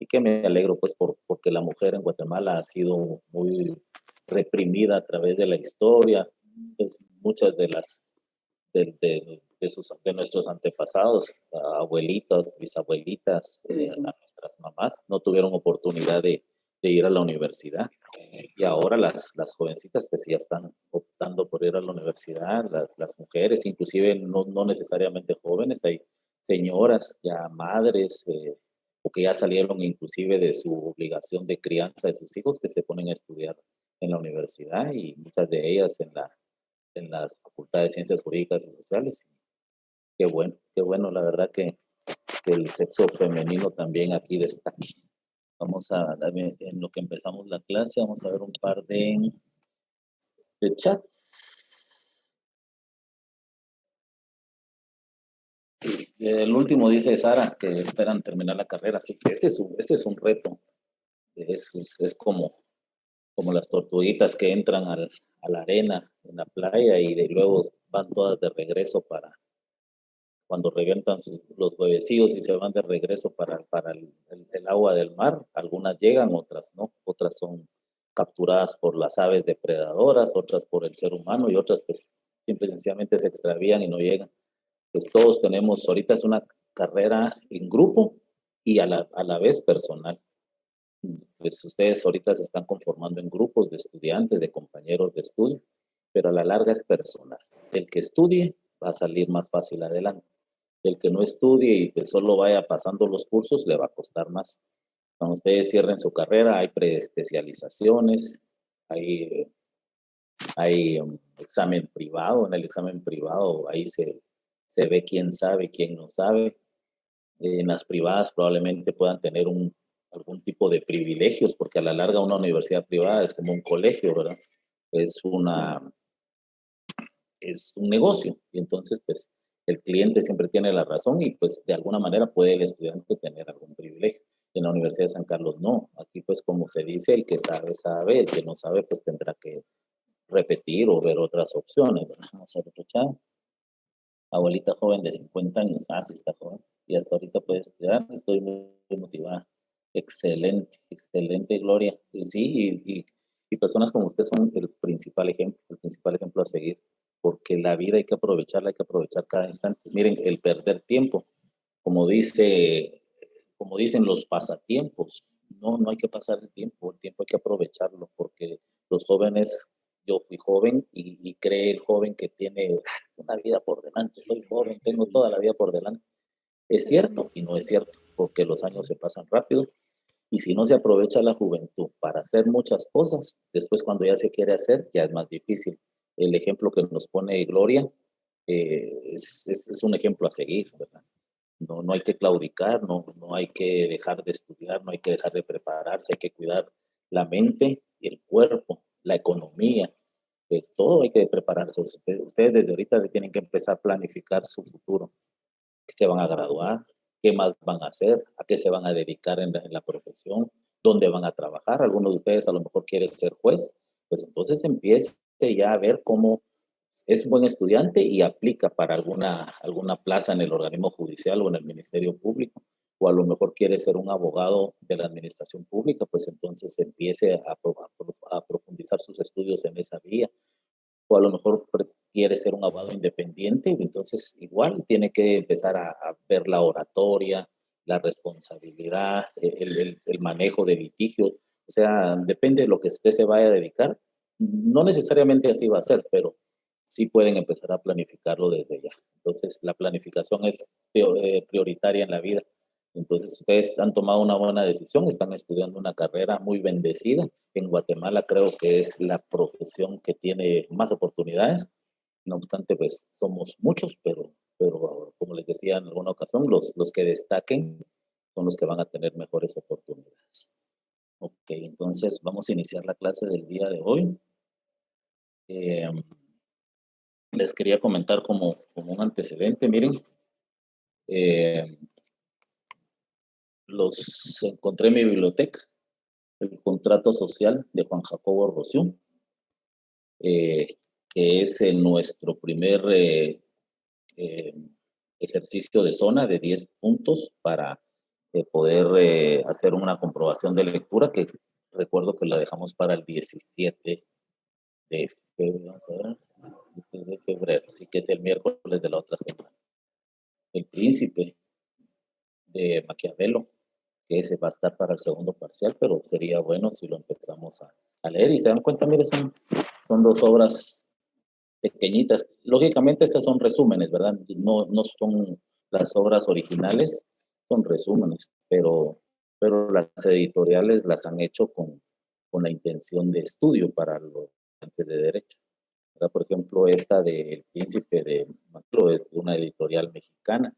que me alegro pues porque la mujer en Guatemala ha sido muy reprimida a través de la historia. Pues, muchas de las de nuestros antepasados, abuelitas, bisabuelitas, hasta nuestras mamás, no tuvieron oportunidad de ir a la universidad. Y ahora las jovencitas pues ya están optando por ir a la universidad, las mujeres, inclusive no necesariamente jóvenes, hay señoras ya madres, o que ya salieron inclusive de su obligación de crianza de sus hijos, que se ponen a estudiar en la universidad, y muchas de ellas en las facultades de Ciencias Jurídicas y Sociales. Qué bueno, la verdad que el sexo femenino también aquí destaque. Vamos a, en lo que empezamos la clase, vamos a ver un par de chat. El último dice Sara que esperan terminar la carrera, así que este es un reto. Es como las tortuguitas que entran a la arena en la playa y de luego van todas de regreso para cuando revientan los huevecillos y se van de regreso para el agua del mar. Algunas llegan, otras no. Otras son capturadas por las aves depredadoras, otras por el ser humano y otras pues simple y sencillamente se extravían y no llegan. Pues todos tenemos, ahorita es una carrera en grupo y a la vez personal. Pues ustedes ahorita se están conformando en grupos de estudiantes, de compañeros de estudio, pero a la larga es personal. El que estudie va a salir más fácil adelante. El que no estudie y que solo vaya pasando los cursos le va a costar más. Cuando ustedes cierren su carrera, hay preespecializaciones, hay, hay examen privado. En el examen privado ahí se ve quién sabe, quién no sabe. En las privadas probablemente puedan tener algún tipo de privilegios, porque a la larga una universidad privada es como un colegio, ¿verdad? Es es un negocio y entonces pues el cliente siempre tiene la razón y pues de alguna manera puede el estudiante tener algún privilegio. En la Universidad de San Carlos no, aquí pues como se dice, el que sabe, sabe, el que no sabe pues tendrá que repetir o ver otras opciones, ¿verdad? Vamos a aprovechar. Abuelita joven de 50 años, sí está joven y hasta ahorita puede estudiar, estoy muy motivada. Excelente, excelente, Gloria. Y sí, y personas como usted son el principal ejemplo a seguir, porque la vida hay que aprovecharla, hay que aprovechar cada instante. Miren, el perder tiempo, como como dicen los pasatiempos, no hay que pasar el tiempo hay que aprovecharlo, porque los jóvenes, yo fui joven y cree el joven que tiene una vida por delante, soy joven, tengo toda la vida por delante. Es cierto y no es cierto, porque los años se pasan rápido y si no se aprovecha la juventud para hacer muchas cosas, después cuando ya se quiere hacer, ya es más difícil. El ejemplo que nos pone Gloria es un ejemplo a seguir, ¿verdad? No hay que claudicar, no hay que dejar de estudiar, no hay que dejar de prepararse, hay que cuidar la mente, el cuerpo, la economía, de todo hay que prepararse. Ustedes desde ahorita tienen que empezar a planificar su futuro, qué se van a graduar, qué más van a hacer, a qué se van a dedicar en la profesión, dónde van a trabajar. Algunos de ustedes a lo mejor quieren ser juez, pues entonces empiece ya a ver cómo es un buen estudiante y aplica para alguna plaza en el organismo judicial o en el Ministerio Público, o a lo mejor quiere ser un abogado de la administración pública, pues entonces empiece a profundizar sus estudios en esa vía, o a lo mejor quiere ser un abogado independiente, entonces igual tiene que empezar a ver la oratoria, la responsabilidad, el manejo de litigios, o sea, depende de lo que usted se vaya a dedicar, no necesariamente así va a ser, pero sí pueden empezar a planificarlo desde ya. Entonces, la planificación es prioritaria en la vida. Entonces, ustedes han tomado una buena decisión, están estudiando una carrera muy bendecida. En Guatemala creo que es la profesión que tiene más oportunidades. No obstante, pues somos muchos, pero como les decía en alguna ocasión, los que destaquen son los que van a tener mejores oportunidades. Ok, entonces vamos a iniciar la clase del día de hoy. Eh, Les quería comentar como un antecedente, miren, eh, los encontré en mi biblioteca, el contrato social de Juan Jacobo Rossiú, que es nuestro primer eh, ejercicio de zona de 10 puntos para poder hacer una comprobación de lectura, que recuerdo que la dejamos para el 17 de febrero, vamos a ver, 17 de febrero, sí, que es el miércoles de la otra semana. El Príncipe de Maquiavelo, que ese va a estar para el segundo parcial, pero sería bueno si lo empezamos a leer. Y se dan cuenta, mire, son dos obras pequeñitas. Lógicamente estas son resúmenes, ¿verdad? No son las obras originales, son resúmenes, pero las editoriales las han hecho con la intención de estudio para los estudiantes de Derecho, ¿verdad? Por ejemplo, esta de El Príncipe de Maquiavelo es de una editorial mexicana,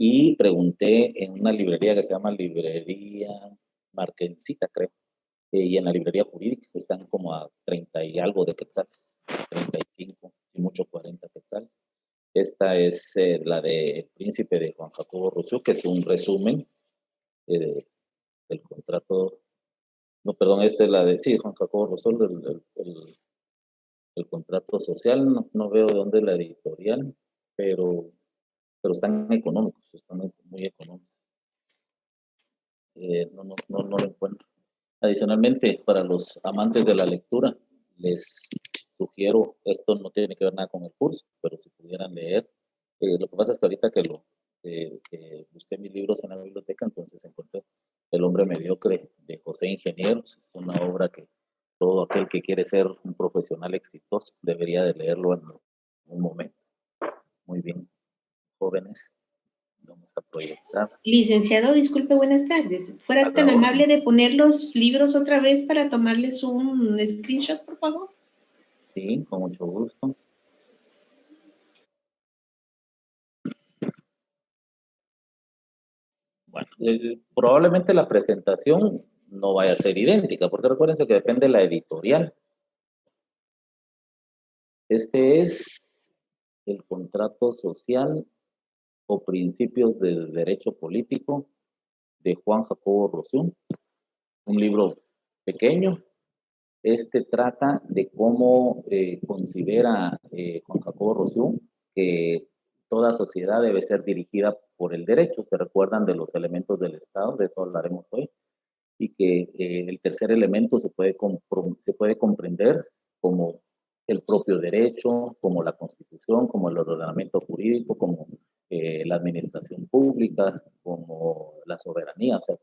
y pregunté en una librería que se llama Librería Marquencita, creo, y en la librería jurídica están como a 30 y algo de quetzales, 35 y mucho 40 quetzales. Esta es la de El Príncipe de Juan Jacobo Rousseau, que es un resumen del contrato. No, perdón, esta es la de, sí, Juan Jacobo Rousseau, el contrato social. No veo de dónde es la editorial, pero están económicos, están muy económicos. No lo encuentro. Adicionalmente, para los amantes de la lectura, les sugiero, esto no tiene que ver nada con el curso, pero si pudieran leer, lo que pasa es que ahorita que busqué mis libros en la biblioteca, entonces encontré El hombre mediocre de José Ingenieros. Es una obra que todo aquel que quiere ser un profesional exitoso debería de leerlo en un momento. Muy bien, jóvenes, vamos a proyectar. Licenciado, disculpe, buenas tardes. ¿Fuera tan amable de poner los libros otra vez para tomarles un screenshot, por favor? Sí, con mucho gusto. Bueno, probablemente la presentación no vaya a ser idéntica, porque recuérdense que depende de la editorial. Este es el contrato social o principios del derecho político de Juan Jacobo Rousseau, un libro pequeño. Este trata de cómo considera Juan Jacobo Rousseau que toda sociedad debe ser dirigida por el derecho. Se recuerdan de los elementos del Estado, de eso hablaremos hoy, y que el tercer elemento se puede comprender como el propio derecho, como la Constitución, como el ordenamiento jurídico, como la administración pública, como la soberanía. O sea,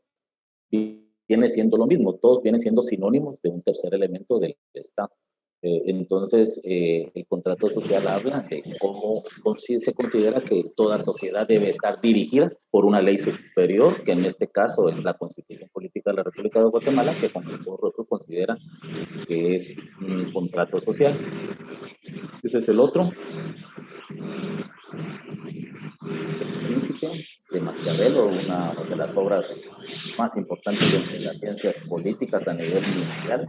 viene siendo lo mismo, todos vienen siendo sinónimos de un tercer elemento del Estado. Entonces, el contrato social habla de cómo se considera que toda sociedad debe estar dirigida por una ley superior, que en este caso es la Constitución Política de la República de Guatemala, que Juan Jacobo Rousseau considera que es un contrato social. Ese es el otro. El Príncipe de Maquiavelo, una de las obras más importantes de las ciencias políticas a nivel mundial.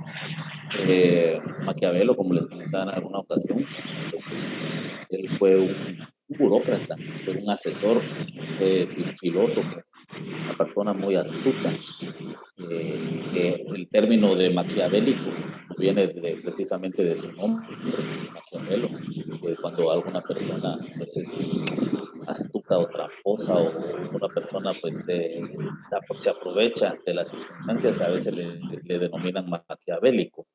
Maquiavelo, como les comentaba en alguna ocasión, pues, él fue un burócrata, fue un asesor, fue filósofo, una persona muy astuta. El término de maquiavélico viene precisamente de su nombre, Maquiavelo, cuando alguna persona pues, es astuta o tramposa, o una persona pues se aprovecha de las circunstancias, a veces le denominan maquiavélico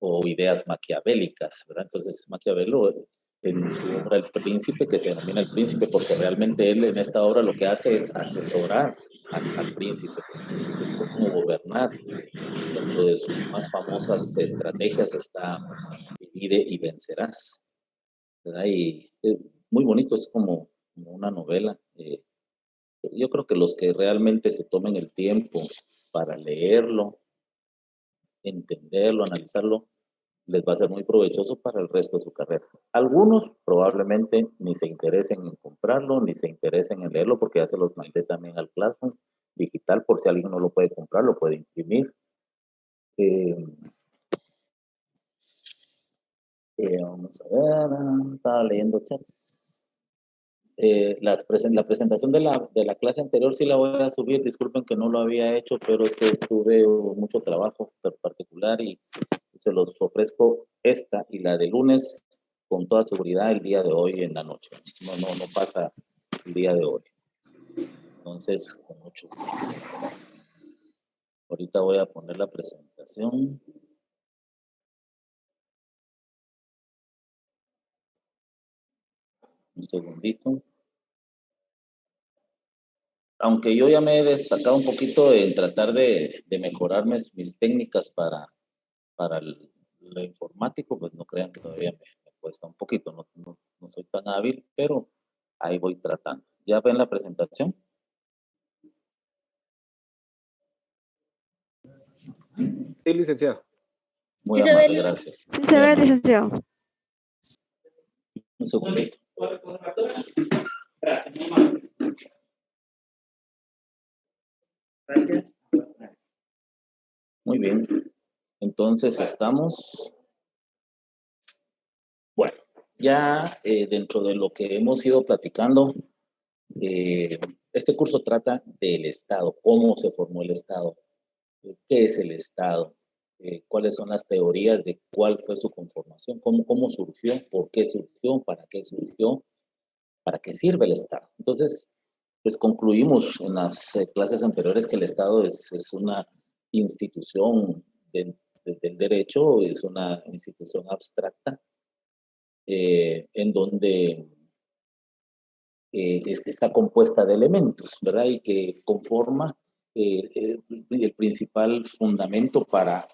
o ideas maquiavélicas, ¿verdad? Entonces Maquiavelo en su obra El Príncipe, que se denomina El Príncipe porque realmente él en esta obra lo que hace es asesorar al príncipe de cómo gobernar. Dentro de sus más famosas estrategias está Divide y vencerás, ¿verdad? Y muy bonito, es como una novela. Yo creo que los que realmente se tomen el tiempo para leerlo, entenderlo, analizarlo, les va a ser muy provechoso para el resto de su carrera. Algunos probablemente ni se interesen en comprarlo, ni se interesen en leerlo, porque ya se los mandé también al Classroom digital, por si alguien no lo puede comprar, lo puede imprimir. Vamos a ver, estaba leyendo chats. La presentación de la clase anterior sí la voy a subir, disculpen que no lo había hecho, pero es que tuve mucho trabajo particular y se los ofrezco esta y la de lunes con toda seguridad el día de hoy en la noche. No pasa el día de hoy. Entonces, con mucho gusto. Ahorita voy a poner la presentación. Un segundito. Aunque yo ya me he destacado un poquito en tratar de mejorar mis técnicas para lo informático, pues no crean que todavía me cuesta un poquito, no soy tan hábil, pero ahí voy tratando. ¿Ya ven la presentación? Sí, licenciado. Muy amable, gracias. Sí se ve, licenciado. Un segundito. Muy bien. Entonces estamos... Bueno, ya dentro de lo que hemos ido platicando, este curso trata del Estado, cómo se formó el Estado, qué es el Estado, cuáles son las teorías de cuál fue su conformación, cómo surgió, por qué surgió, para qué sirve el Estado. Entonces, pues concluimos en las clases anteriores que el Estado es una institución del derecho, es una institución abstracta, en donde está compuesta de elementos, ¿verdad? Y que conforma el principal fundamento para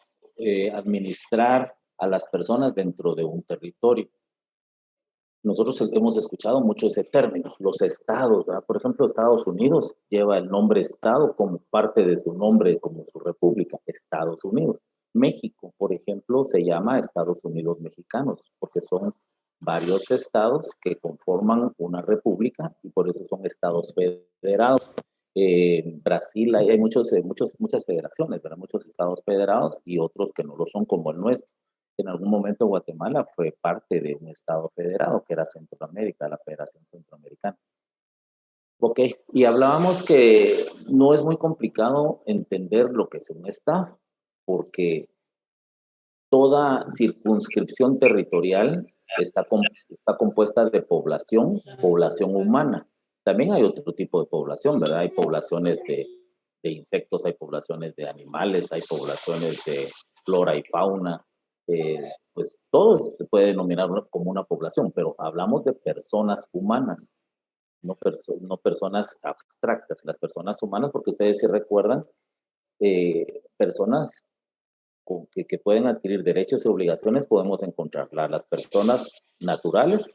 administrar a las personas dentro de un territorio. Nosotros hemos escuchado mucho ese término, los estados, ¿verdad? Por ejemplo, Estados Unidos lleva el nombre Estado como parte de su nombre, como su república, Estados Unidos. México, por ejemplo, se llama Estados Unidos Mexicanos, porque son varios estados que conforman una república y por eso son estados federados. En Brasil hay muchas federaciones, ¿verdad? Muchos estados federados y otros que no lo son, como el nuestro. En algún momento Guatemala fue parte de un estado federado, que era Centroamérica, la Federación Centroamericana. Ok, y hablábamos que no es muy complicado entender lo que es un estado, porque toda circunscripción territorial está compuesta de población humana. También hay otro tipo de población, ¿verdad? Hay poblaciones de insectos, hay poblaciones de animales, hay poblaciones de flora y fauna. Pues todo se puede denominar como una población, pero hablamos de personas humanas, no personas abstractas. Las personas humanas, porque ustedes sí recuerdan, personas que pueden adquirir derechos y obligaciones, podemos encontrar las personas naturales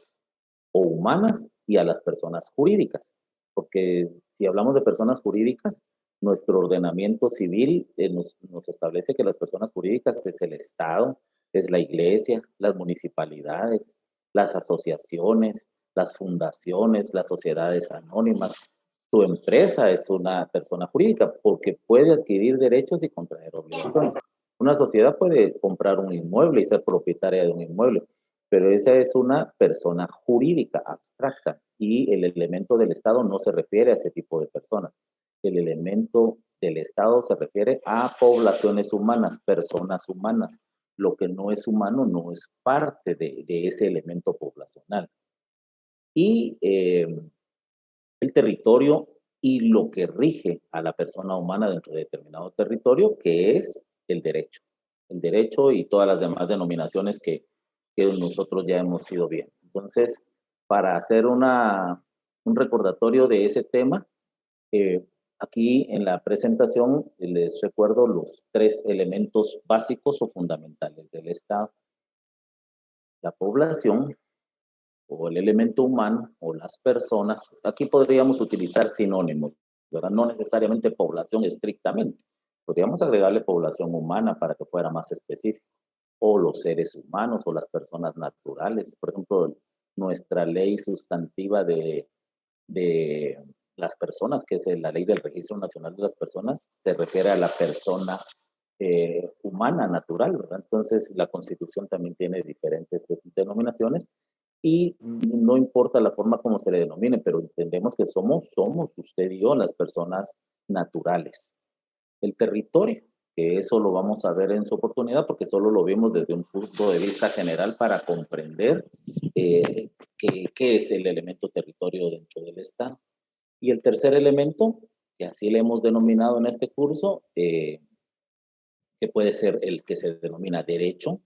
o humanas y a las personas jurídicas. Porque si hablamos de personas jurídicas, nuestro ordenamiento civil nos establece que las personas jurídicas es el Estado, es la iglesia, las municipalidades, las asociaciones, las fundaciones, las sociedades anónimas. Tu empresa es una persona jurídica porque puede adquirir derechos y contraer obligaciones. Una sociedad puede comprar un inmueble y ser propietaria de un inmueble, pero esa es una persona jurídica abstracta y el elemento del Estado no se refiere a ese tipo de personas. El elemento del Estado se refiere a poblaciones humanas, personas humanas. Lo que no es humano no es parte de ese elemento poblacional. Y el territorio y lo que rige a la persona humana dentro de determinado territorio, que es el derecho. El derecho y todas las demás denominaciones que nosotros ya hemos ido viendo. Entonces, para hacer un recordatorio de ese tema, aquí en la presentación les recuerdo los 3 elementos básicos o fundamentales del Estado. La población, o el elemento humano, o las personas. Aquí podríamos utilizar sinónimos, ¿verdad? No necesariamente población estrictamente. Podríamos agregarle población humana para que fuera más específico. O los seres humanos o las personas naturales. Por ejemplo, nuestra ley sustantiva de las personas, que es la ley del Registro Nacional de las Personas, se refiere a la persona humana, natural, ¿verdad? Entonces, la Constitución también tiene diferentes denominaciones y no importa la forma como se le denomine, pero entendemos que somos usted y yo, las personas naturales. El territorio, que eso lo vamos a ver en su oportunidad porque solo lo vimos desde un punto de vista general para comprender qué es el elemento territorio dentro del Estado. Y el tercer elemento, que así le hemos denominado en este curso, que puede ser el que se denomina derecho,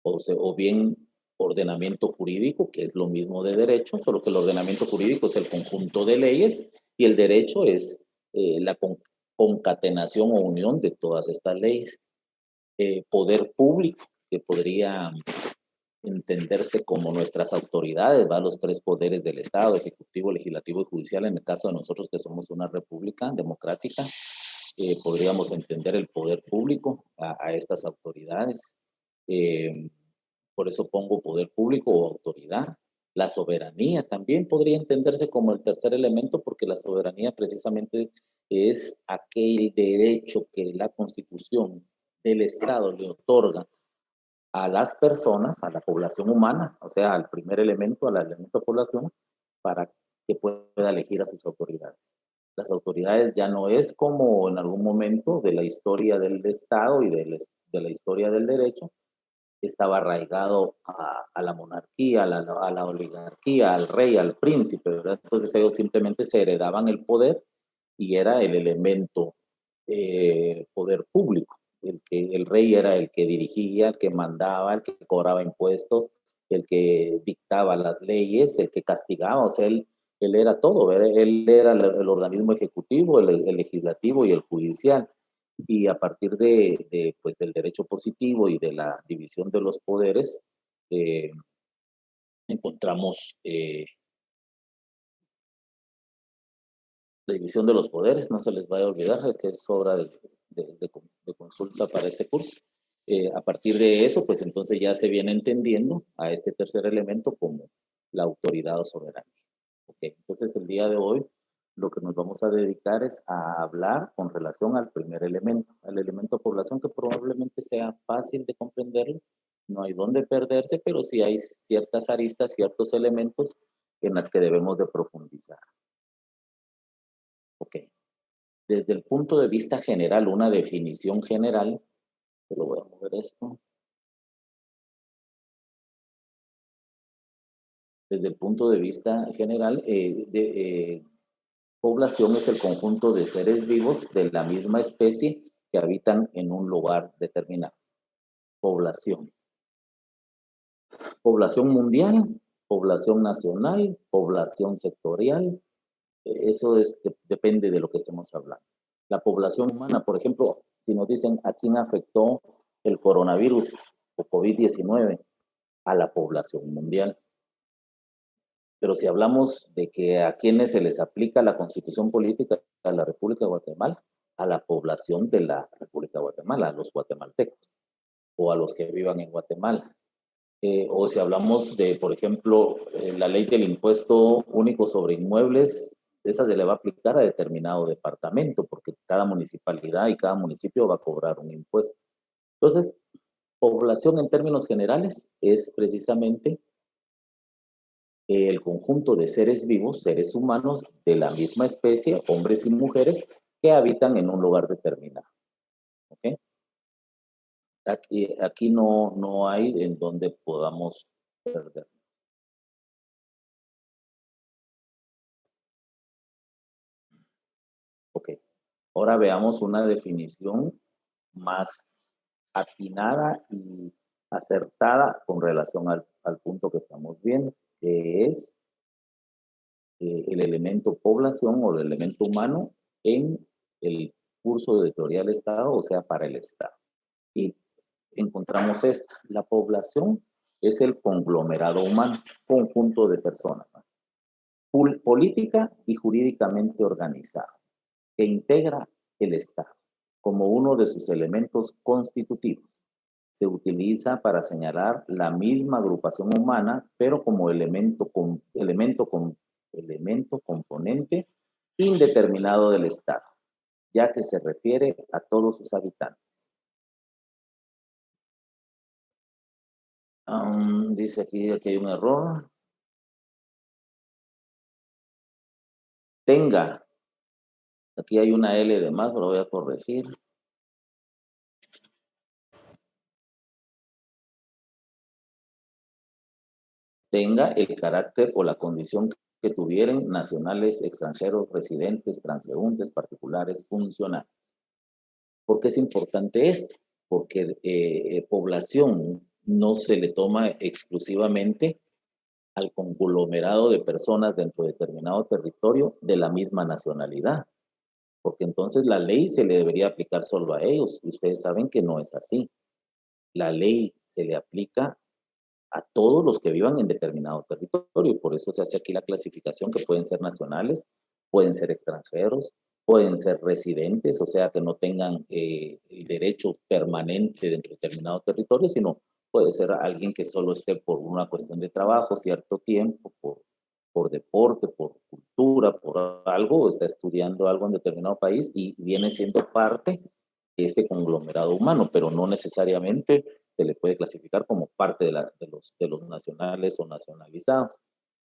o bien ordenamiento jurídico, que es lo mismo de derecho, solo que el ordenamiento jurídico es el conjunto de leyes y el derecho es la concatenación o unión de todas estas leyes. Poder público, que podría entenderse como nuestras autoridades, ¿va? Los tres poderes del Estado, ejecutivo, legislativo y judicial, en el caso de nosotros que somos una república democrática, podríamos entender el poder público a estas autoridades. Por eso pongo poder público o autoridad. La soberanía también podría entenderse como el tercer elemento, porque la soberanía precisamente es aquel derecho que la Constitución del Estado le otorga a las personas, a la población humana, o sea, al primer elemento, al elemento de población, para que pueda elegir a sus autoridades. Las autoridades ya no es como en algún momento de la historia del Estado y de la historia del derecho, estaba arraigado a la monarquía, a la oligarquía, al rey, al príncipe, ¿verdad? Entonces ellos simplemente se heredaban el poder y era el elemento poder público. El rey era el que dirigía, el que mandaba, el que cobraba impuestos, el que dictaba las leyes, el que castigaba, o sea, él era todo, ¿verdad? Él era el organismo ejecutivo, el legislativo y el judicial. Y a partir pues, del derecho positivo y de la división de los poderes, encontramos la división de los poderes, no se les vaya a olvidar que es obra de consulta para este curso. A partir de eso, pues entonces ya se viene entendiendo a este tercer elemento como la autoridad o soberanía. Okay. Entonces el día de hoy lo que nos vamos a dedicar es a hablar con relación al primer elemento, al elemento población, que probablemente sea fácil de comprenderlo, no hay dónde perderse, pero sí hay ciertas aristas, ciertos elementos en las que debemos de profundizar. Ok. Desde el punto de vista general, una definición general, pero voy a mover esto. Desde el punto de vista general, población es el conjunto de seres vivos de la misma especie que habitan en un lugar determinado. Población. Población mundial, población nacional, población sectorial. Eso depende de lo que estemos hablando. La población humana, por ejemplo, si nos dicen a quién afectó el coronavirus o COVID-19, a la población mundial. Pero si hablamos de que a quienes se les aplica la Constitución Política de la República de Guatemala, a la población de la República de Guatemala, a los guatemaltecos o a los que vivan en Guatemala. O si hablamos de, por ejemplo, la ley del impuesto único sobre inmuebles, esa se le va a aplicar a determinado departamento, porque cada municipalidad y cada municipio va a cobrar un impuesto. Entonces, población en términos generales es precisamente el conjunto de seres vivos, seres humanos de la misma especie, hombres y mujeres, que habitan en un lugar determinado. ¿Okay? Aquí no hay en donde podamos perder. Ok, ahora veamos una definición más atinada y acertada con relación al punto que estamos viendo, que es el elemento población o el elemento humano en el curso de teoría del Estado, o sea, para el Estado. Y encontramos esta, la población es el conglomerado humano, conjunto de personas, ¿no? Política y jurídicamente organizado, que integra el Estado como uno de sus elementos constitutivos. Se utiliza para señalar la misma agrupación humana, pero como elemento componente indeterminado del Estado, ya que se refiere a todos sus habitantes. Dice aquí hay un error. Tenga. Aquí hay una L de más, lo voy a corregir. tenga el carácter o la condición que tuvieran nacionales, extranjeros, residentes, transeúntes, particulares, funcionarios. ¿Por qué es importante esto? Porque población no se le toma exclusivamente al conglomerado de personas dentro de determinado territorio de la misma nacionalidad, porque entonces la ley se le debería aplicar solo a ellos, y ustedes saben que no es así. La ley se le aplica a todos los que vivan en determinado territorio, y por eso se hace aquí la clasificación que pueden ser nacionales, pueden ser extranjeros, pueden ser residentes, o sea, que no tengan el derecho permanente dentro de determinado territorio, sino puede ser alguien que solo esté por una cuestión de trabajo, cierto tiempo, por deporte, por cultura, por algo, está estudiando algo en determinado país y viene siendo parte de este conglomerado humano, pero no necesariamente se le puede clasificar como parte de los nacionales o nacionalizados.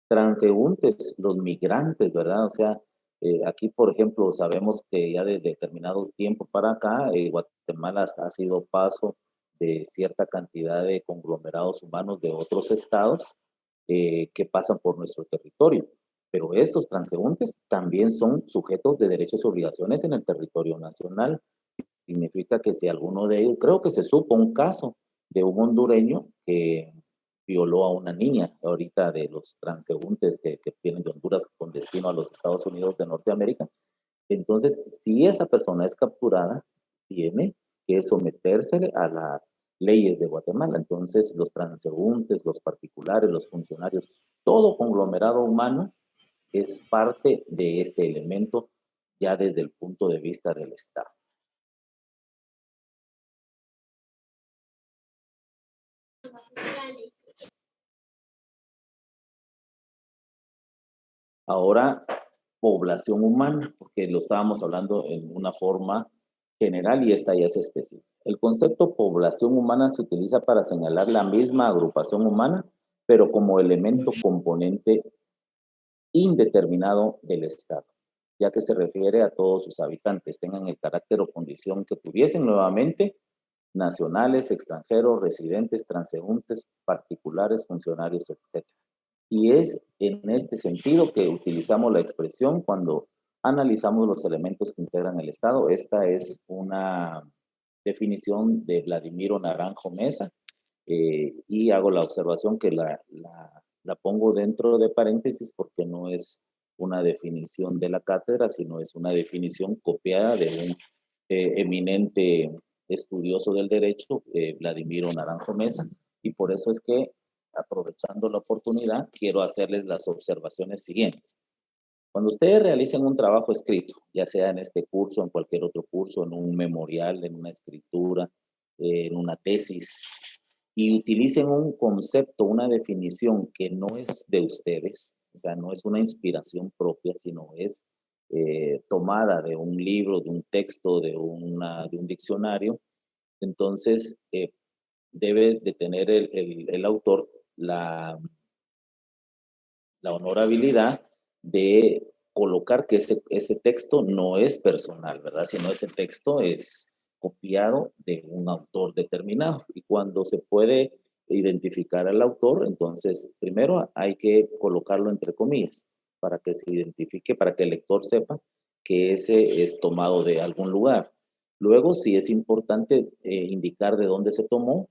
Transeúntes, los migrantes, ¿verdad? O sea, aquí, por ejemplo, sabemos que ya de determinado tiempo para acá, Guatemala ha sido paso de cierta cantidad de conglomerados humanos de otros estados que pasan por nuestro territorio. Pero estos transeúntes también son sujetos de derechos y obligaciones en el territorio nacional. Significa que si alguno de ellos, creo que se supo un caso de un hondureño que violó a una niña, ahorita de los transeúntes que vienen de Honduras con destino a los Estados Unidos de Norteamérica. Entonces, si esa persona es capturada, tiene que someterse a las leyes de Guatemala. Entonces, los transeúntes, los particulares, los funcionarios, todo conglomerado humano es parte de este elemento ya desde el punto de vista del Estado. Ahora, población humana, porque lo estábamos hablando en una forma general y esta ya es específica. El concepto población humana se utiliza para señalar la misma agrupación humana, pero como elemento componente indeterminado del Estado, ya que se refiere a todos sus habitantes, tengan el carácter o condición que tuviesen nuevamente, nacionales, extranjeros, residentes, transeúntes, particulares, funcionarios, etc. Y es en este sentido que utilizamos la expresión cuando analizamos los elementos que integran el Estado. Esta es una definición de Vladimiro Naranjo Mesa y hago la observación que la pongo dentro de paréntesis porque no es una definición de la cátedra, sino es una definición copiada de un eminente estudioso del derecho, Vladimiro Naranjo Mesa, y por eso es que, aprovechando la oportunidad, quiero hacerles las observaciones siguientes. Cuando ustedes realicen un trabajo escrito, ya sea en este curso, en cualquier otro curso, en un memorial, en una escritura, en una tesis, y utilicen un concepto, una definición que no es de ustedes, o sea, no es una inspiración propia, sino es tomada de un libro, de un texto, de un diccionario, entonces debe de tener el autor la honorabilidad de colocar que ese texto no es personal, ¿verdad? Sino ese texto es copiado de un autor determinado. Y cuando se puede identificar al autor, entonces primero hay que colocarlo entre comillas para que se identifique, para que el lector sepa que ese es tomado de algún lugar. Luego, sí es importante indicar de dónde se tomó.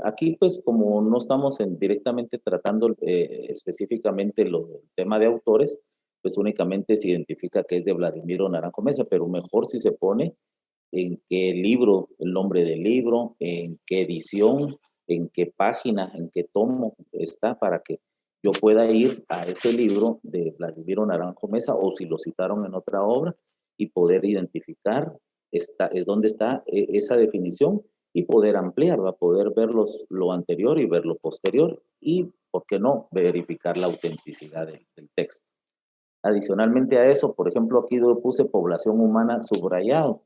Aquí, pues, como no estamos directamente tratando específicamente el tema de autores, pues únicamente se identifica que es de Vladimiro Naranjo Mesa, pero mejor si se pone en qué libro, el nombre del libro, en qué edición, en qué página, en qué tomo está, para que yo pueda ir a ese libro de Vladimiro Naranjo Mesa, o si lo citaron en otra obra, y poder identificar dónde está esa definición y poder ampliar, va a poder ver lo anterior y ver lo posterior y, ¿por qué no?, verificar la autenticidad del texto. Adicionalmente a eso, por ejemplo, aquí yo puse población humana subrayado,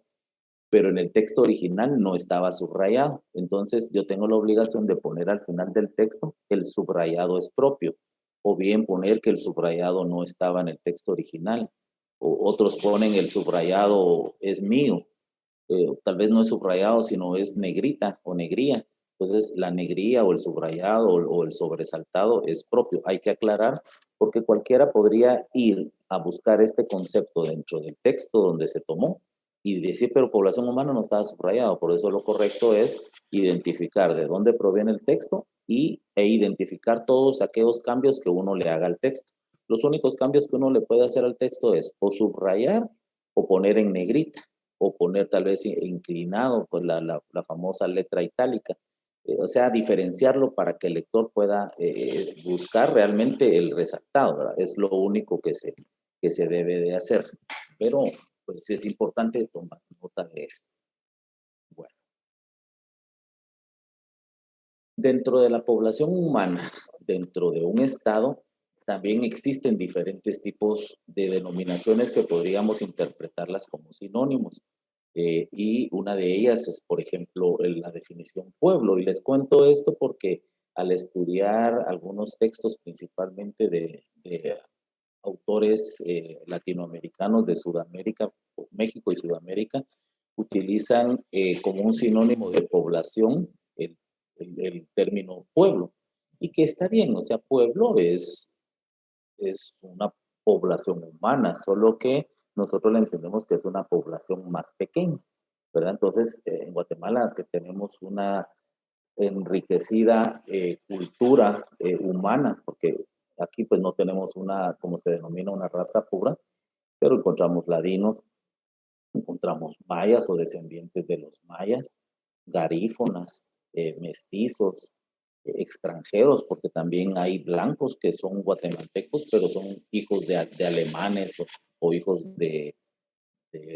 pero en el texto original no estaba subrayado. Entonces yo tengo la obligación de poner al final del texto el subrayado es propio, o bien poner que el subrayado no estaba en el texto original, o otros ponen el subrayado es mío. Tal vez no es subrayado, sino es negrita o negría. Entonces, la negría o el subrayado o el sobresaltado es propio. Hay que aclarar porque cualquiera podría ir a buscar este concepto dentro del texto donde se tomó y decir, pero población humana no estaba subrayado. Por eso lo correcto es identificar de dónde proviene el texto e identificar todos aquellos cambios que uno le haga al texto. Los únicos cambios que uno le puede hacer al texto es o subrayar o poner en negrita o poner tal vez inclinado, pues la famosa letra itálica. O sea, diferenciarlo para que el lector pueda buscar realmente el resaltado, ¿verdad? Es lo único que se debe de hacer. Pero, pues, es importante tomar nota de eso. Bueno. Dentro de la población humana, dentro de un estado, también existen diferentes tipos de denominaciones que podríamos interpretarlas como sinónimos. Y una de ellas es, por ejemplo, la definición pueblo. Y les cuento esto porque al estudiar algunos textos, principalmente de autores latinoamericanos de Sudamérica, México y Sudamérica, utilizan como un sinónimo de población el término pueblo. Y que está bien, o sea, pueblo es una población humana, solo que nosotros le entendemos que es una población más pequeña, ¿verdad? Entonces, en Guatemala que tenemos una enriquecida cultura humana, porque aquí pues no tenemos una, como se denomina, una raza pura, pero encontramos ladinos, encontramos mayas o descendientes de los mayas, garífonas, mestizos, extranjeros, porque también hay blancos que son guatemaltecos, pero son hijos de alemanes o hijos de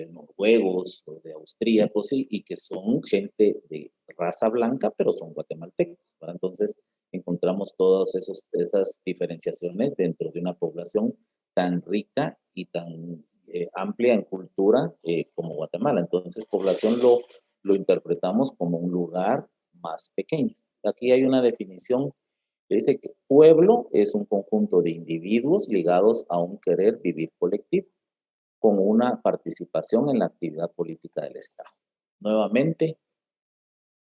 noruegos o de austríacos, y que son gente de raza blanca, pero son guatemaltecos, ¿verdad? Entonces, encontramos todas esas diferenciaciones dentro de una población tan rica y tan amplia en cultura como Guatemala. Entonces, población lo interpretamos como un lugar más pequeño. Aquí hay una definición que dice que pueblo es un conjunto de individuos ligados a un querer vivir colectivo con una participación en la actividad política del Estado. Nuevamente,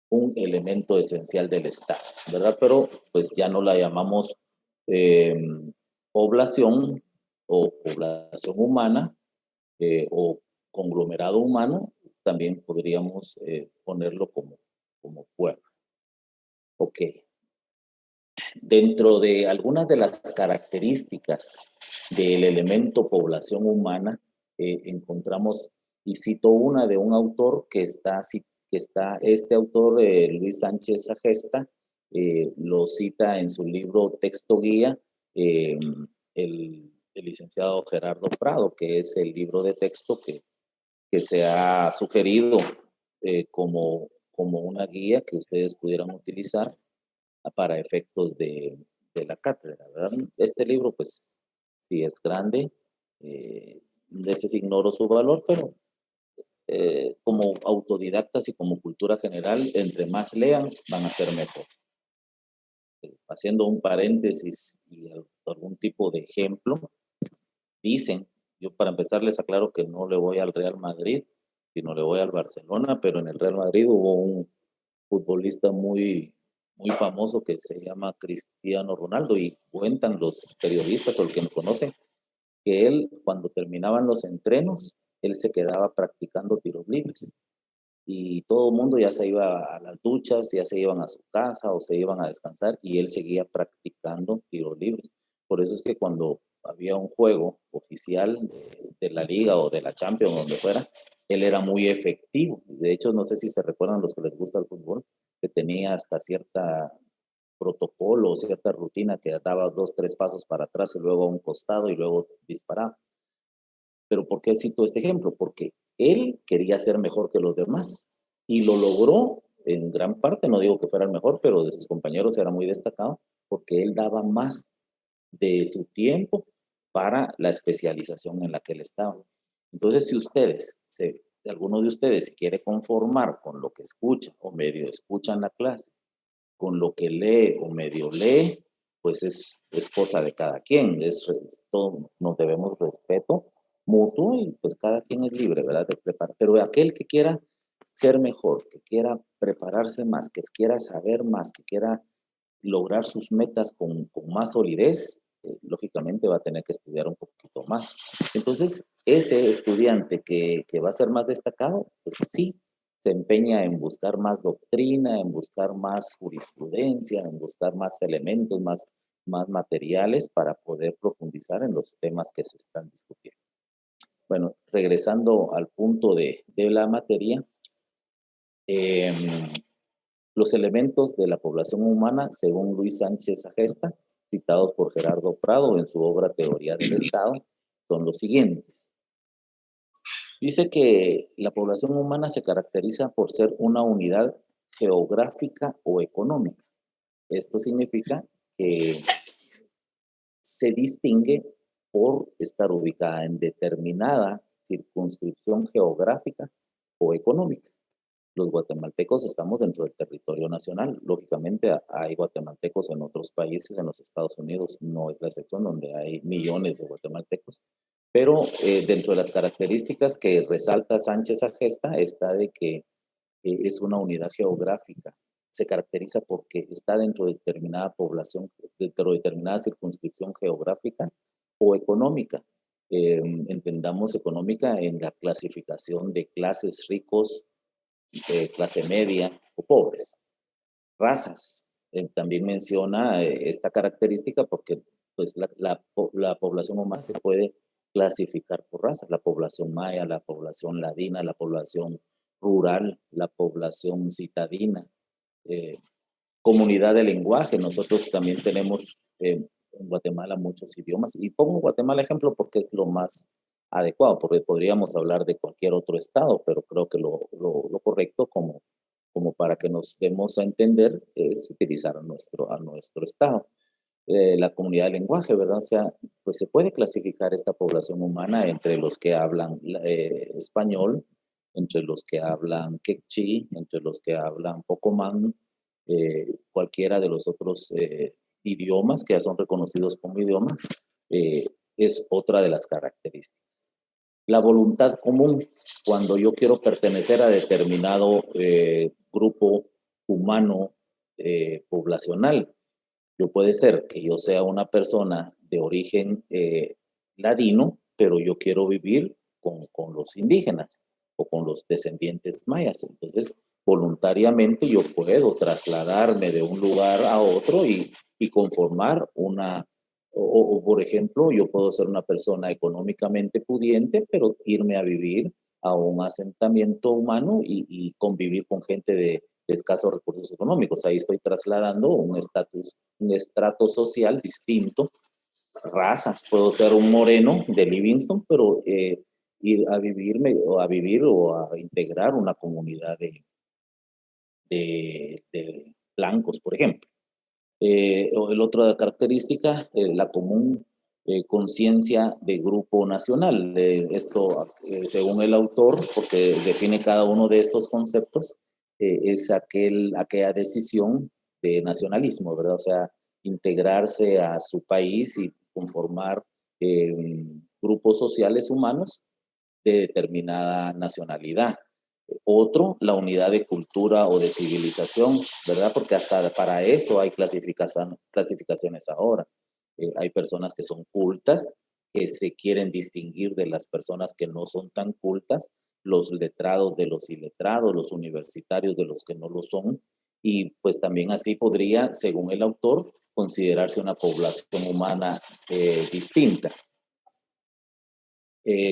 un elemento esencial del Estado, ¿verdad? Pero pues ya no la llamamos eh, población o población humana o conglomerado humano, también podríamos ponerlo como pueblo. Ok. Dentro de algunas de las características del elemento población humana, encontramos, y cito una de un autor este autor, Luis Sánchez Agesta, lo cita en su libro Texto Guía, el licenciado Gerardo Prado, que es el libro de texto que se ha sugerido como una guía que ustedes pudieran utilizar para efectos de la cátedra, ¿verdad? Este libro, pues, sí es grande, a veces ignoro su valor, pero como autodidactas y como cultura general, entre más lean, van a ser mejor. Haciendo un paréntesis y algún tipo de ejemplo, dicen, yo para empezar les aclaro que no le voy al Real Madrid, sino le voy al Barcelona, pero en el Real Madrid hubo un futbolista muy famoso que se llama Cristiano Ronaldo, y cuentan los periodistas o el que lo conocen que él, cuando terminaban los entrenos, él se quedaba practicando tiros libres y todo el mundo ya se iba a las duchas, ya se iban a su casa o se iban a descansar y él seguía practicando tiros libres. Por eso es que cuando había un juego oficial de la liga o de la Champions, donde fuera, él era muy efectivo. De hecho, no sé si se recuerdan los que les gusta el fútbol, que tenía hasta cierta protocolo o cierta rutina que daba 2, 3 pasos para atrás y luego a un costado y luego disparaba. Pero ¿por qué cito este ejemplo? Porque él quería ser mejor que los demás y lo logró en gran parte, no digo que fuera el mejor, pero de sus compañeros era muy destacado porque él daba más de su tiempo para la especialización en la que él estaba. Entonces, si alguno de ustedes se quiere conformar con lo que escucha o medio escucha en la clase, con lo que lee o medio lee, pues es cosa de cada quien, todo, nos debemos respeto mutuo y pues cada quien es libre, ¿verdad? De preparar. Pero aquel que quiera ser mejor, que quiera prepararse más, que quiera saber más, que quiera lograr sus metas con más solidez, lógicamente va a tener que estudiar un poquito más. Entonces, ese estudiante que va a ser más destacado, pues sí, se empeña en buscar más doctrina, en buscar más jurisprudencia, en buscar más elementos, más materiales para poder profundizar en los temas que se están discutiendo. Bueno, regresando al punto de la materia, los elementos de la población humana, según Luis Sánchez Agesta, citados por Gerardo Prado en su obra Teoría del Estado, son los siguientes. Dice que la población humana se caracteriza por ser una unidad geográfica o económica. Esto significa que se distingue por estar ubicada en determinada circunscripción geográfica o económica. Los guatemaltecos estamos dentro del territorio nacional. Lógicamente hay guatemaltecos en otros países, en los Estados Unidos no es la excepción, donde hay millones de guatemaltecos. Pero dentro de las características que resalta Sánchez Agesta está de que es una unidad geográfica. Se caracteriza porque está dentro de determinada población, dentro de determinada circunscripción geográfica o económica. Entendamos económica en la clasificación de clases ricos, clase media o pobres. Razas. También menciona esta característica porque pues, la población humana se puede clasificar por razas. La población maya, la población ladina, la población rural, la población citadina. Comunidad de lenguaje. Nosotros también tenemos en Guatemala muchos idiomas. Y pongo Guatemala ejemplo porque es lo más adecuado, porque podríamos hablar de cualquier otro estado, pero creo que lo correcto como para que nos demos a entender es utilizar a nuestro estado. La comunidad de lenguaje, ¿verdad? O sea, pues se puede clasificar esta población humana entre los que hablan español, entre los que hablan quechí, entre los que hablan pocomán, cualquiera de los otros idiomas que ya son reconocidos como idiomas, es otra de las características. La voluntad común, cuando yo quiero pertenecer a determinado grupo humano poblacional. Yo puede ser que yo sea una persona de origen ladino, pero yo quiero vivir con los indígenas o con los descendientes mayas. Entonces, voluntariamente yo puedo trasladarme de un lugar a otro y conformar una, por ejemplo, yo puedo ser una persona económicamente pudiente, pero irme a vivir a un asentamiento humano y convivir con gente de escasos recursos económicos. Ahí estoy trasladando un estrato social distinto, raza. Puedo ser un moreno de Livingston, pero ir a vivir o a integrar una comunidad de blancos, por ejemplo. La otra característica, la común conciencia de grupo nacional. Esto, según el autor, porque define cada uno de estos conceptos, es aquella decisión de nacionalismo, ¿verdad? O sea, integrarse a su país y conformar grupos sociales humanos de determinada nacionalidad. Otro, la unidad de cultura o de civilización, ¿verdad? Porque hasta para eso hay clasificaciones ahora. Hay personas que son cultas, que se quieren distinguir de las personas que no son tan cultas, los letrados de los iletrados, los universitarios de los que no lo son, y pues también así podría, según el autor, considerarse una población humana distinta.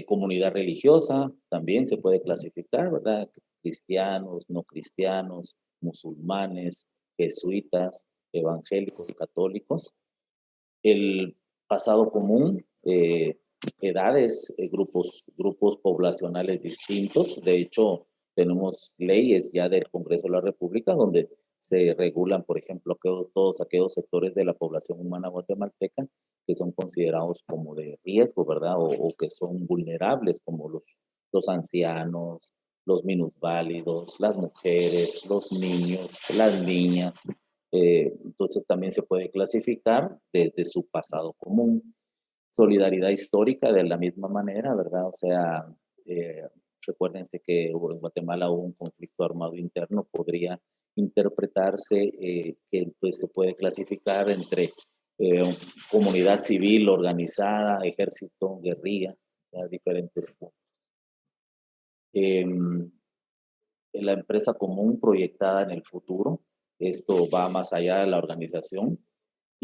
Comunidad religiosa también se puede clasificar, ¿verdad? Cristianos, no cristianos, musulmanes, jesuitas, evangélicos, católicos. El pasado común, edades, grupos poblacionales distintos. De hecho, tenemos leyes ya del Congreso de la República donde se regulan, por ejemplo, todos aquellos sectores de la población humana guatemalteca que son considerados como de riesgo, ¿verdad? O que son vulnerables, como los ancianos, los minusválidos, las mujeres, los niños, las niñas. Entonces también se puede clasificar desde su pasado común. Solidaridad histórica de la misma manera, ¿verdad? O sea, recuérdense que en Guatemala hubo un conflicto armado interno, podría interpretarse que pues, se puede clasificar entre comunidad civil organizada, ejército, guerrilla, diferentes puntos. La empresa común proyectada en el futuro, esto va más allá de la organización,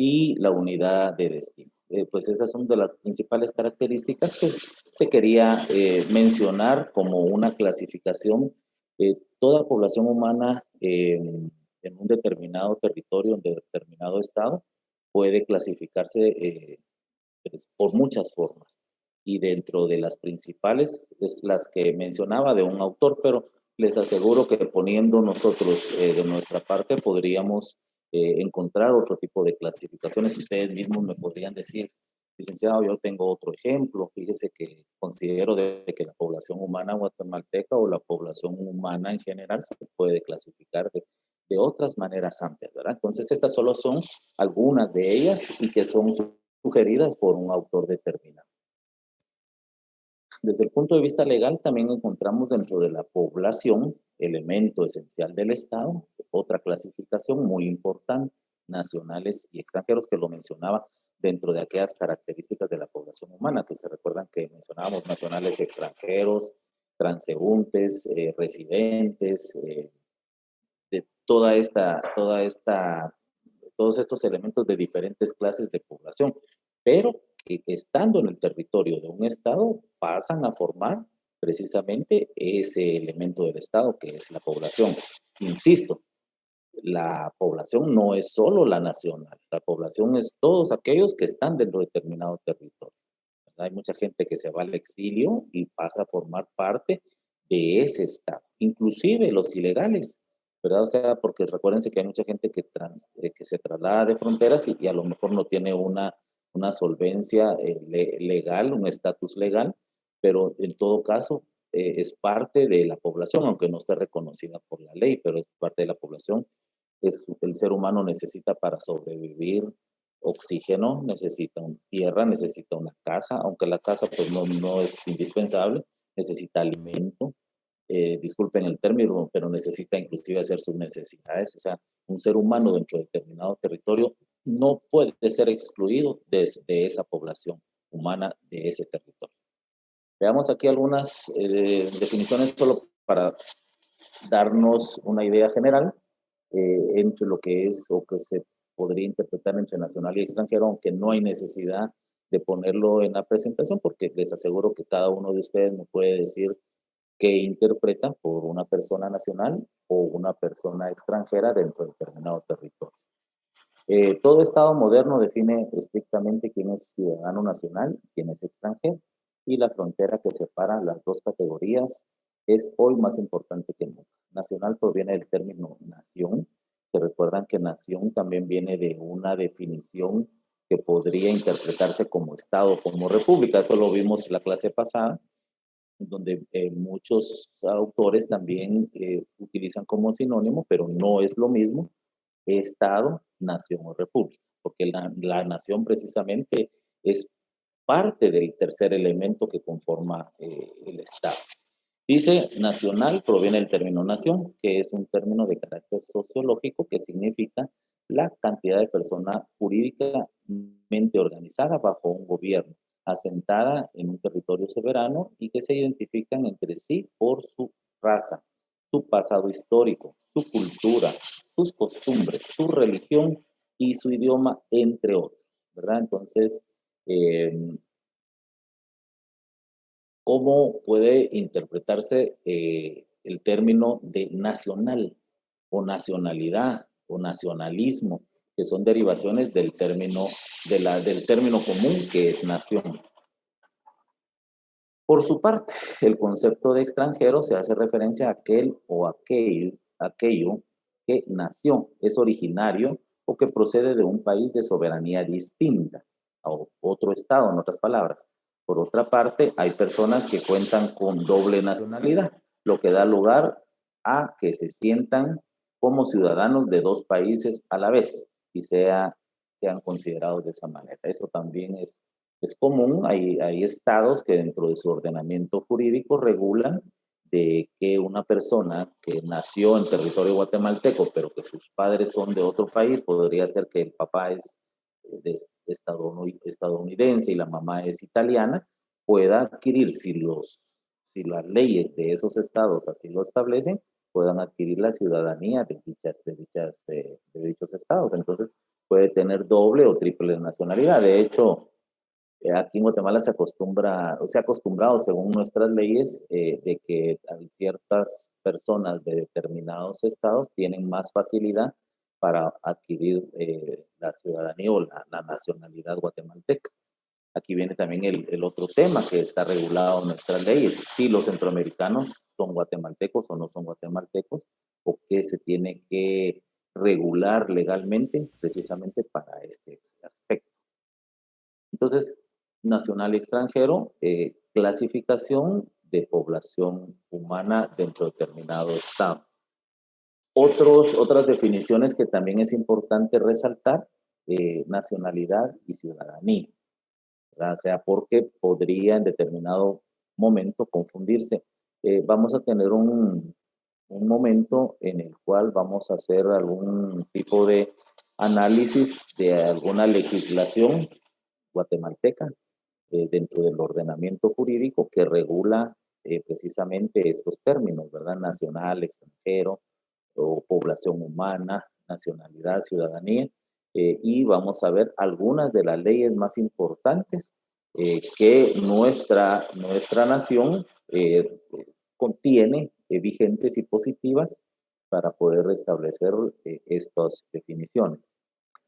y la unidad de destino. Pues esas son de las principales características que se quería mencionar como una clasificación. Toda población humana en un determinado territorio, en determinado estado, puede clasificarse pues, por muchas formas. Y dentro de las principales, es las que mencionaba de un autor, pero les aseguro que poniendo nosotros de nuestra parte podríamos encontrar otro tipo de clasificaciones. Ustedes mismos me podrían decir, licenciado, yo tengo otro ejemplo. Fíjese que considero de que la población humana guatemalteca o la población humana en general se puede clasificar de otras maneras amplias, ¿verdad? Entonces, estas solo son algunas de ellas y que son sugeridas por un autor determinado. Desde el punto de vista legal, también encontramos dentro de la población, elemento esencial del Estado, otra clasificación muy importante, nacionales y extranjeros, que lo mencionaba dentro de aquellas características de la población humana, que se recuerdan que mencionábamos nacionales extranjeros, transeúntes, residentes, de todos estos elementos de diferentes clases de población, pero que estando en el territorio de un estado pasan a formar precisamente ese elemento del estado que es la población. Insisto, la población no es solo la nacional, la población es todos aquellos que están dentro de determinado territorio. Hay mucha gente que se va al exilio y pasa a formar parte de ese estado, inclusive los ilegales, ¿verdad? O sea, porque recuérdense que hay mucha gente que se traslada de fronteras y a lo mejor no tiene una solvencia legal, un estatus legal, pero en todo caso es parte de la población, aunque no esté reconocida por la ley, pero es parte de la población. El ser humano necesita para sobrevivir oxígeno, necesita tierra, necesita una casa, aunque la casa pues no es indispensable, necesita alimento, disculpen el término, pero necesita inclusive hacer sus necesidades. O sea, un ser humano dentro de determinado territorio no puede ser excluido de esa población humana de ese territorio. Veamos aquí algunas definiciones solo para darnos una idea general entre lo que es o que se podría interpretar entre nacional y extranjero, aunque no hay necesidad de ponerlo en la presentación, porque les aseguro que cada uno de ustedes me puede decir qué interpreta por una persona nacional o una persona extranjera dentro de determinado territorio. Todo Estado moderno define estrictamente quién es ciudadano nacional y quién es extranjero, y la frontera que separa las dos categorías es hoy más importante que nunca. Nacional proviene del término nación. Se recuerdan que nación también viene de una definición que podría interpretarse como Estado, como república. Eso lo vimos la clase pasada, donde muchos autores también utilizan como sinónimo, pero no es lo mismo Estado, nación o república, porque la nación precisamente es parte del tercer elemento que conforma el Estado. Dice nacional, proviene del término nación, que es un término de carácter sociológico que significa la cantidad de persona jurídicamente organizada bajo un gobierno, asentada en un territorio soberano y que se identifican entre sí por su raza, su pasado histórico, su cultura, sus costumbres, su religión y su idioma, entre otros, ¿verdad? Entonces, ¿cómo puede interpretarse el término de nacional o nacionalidad o nacionalismo, que son derivaciones del término, del término común que es nación? Por su parte, el concepto de extranjero se hace referencia a aquel o aquello que nació, es originario o que procede de un país de soberanía distinta o otro estado, en otras palabras. Por otra parte, hay personas que cuentan con doble nacionalidad, lo que da lugar a que se sientan como ciudadanos de dos países a la vez y sean considerados de esa manera. Eso también es común, hay estados que dentro de su ordenamiento jurídico regulan de que una persona que nació en territorio guatemalteco, pero que sus padres son de otro país, podría ser que el papá es estadounidense y la mamá es italiana, pueda adquirir, si las leyes de esos estados así lo establecen, puedan adquirir la ciudadanía de dichos estados. Entonces, puede tener doble o triple nacionalidad. De hecho, aquí en Guatemala se ha acostumbrado, según nuestras leyes, de que ciertas personas de determinados estados tienen más facilidad para adquirir la ciudadanía o la nacionalidad guatemalteca. Aquí viene también el otro tema que está regulado en nuestras leyes, si los centroamericanos son guatemaltecos o no son guatemaltecos, o qué se tiene que regular legalmente precisamente para este aspecto. Entonces, nacional y extranjero, clasificación de población humana dentro de determinado estado. Otras definiciones que también es importante resaltar, nacionalidad y ciudadanía, ¿verdad? O sea, porque podría en determinado momento confundirse. Vamos a tener un momento en el cual vamos a hacer algún tipo de análisis de alguna legislación guatemalteca dentro del ordenamiento jurídico que regula precisamente estos términos, ¿verdad? Nacional, extranjero, o población humana, nacionalidad, ciudadanía, y vamos a ver algunas de las leyes más importantes que nuestra nación contiene vigentes y positivas para poder restablecer estas definiciones.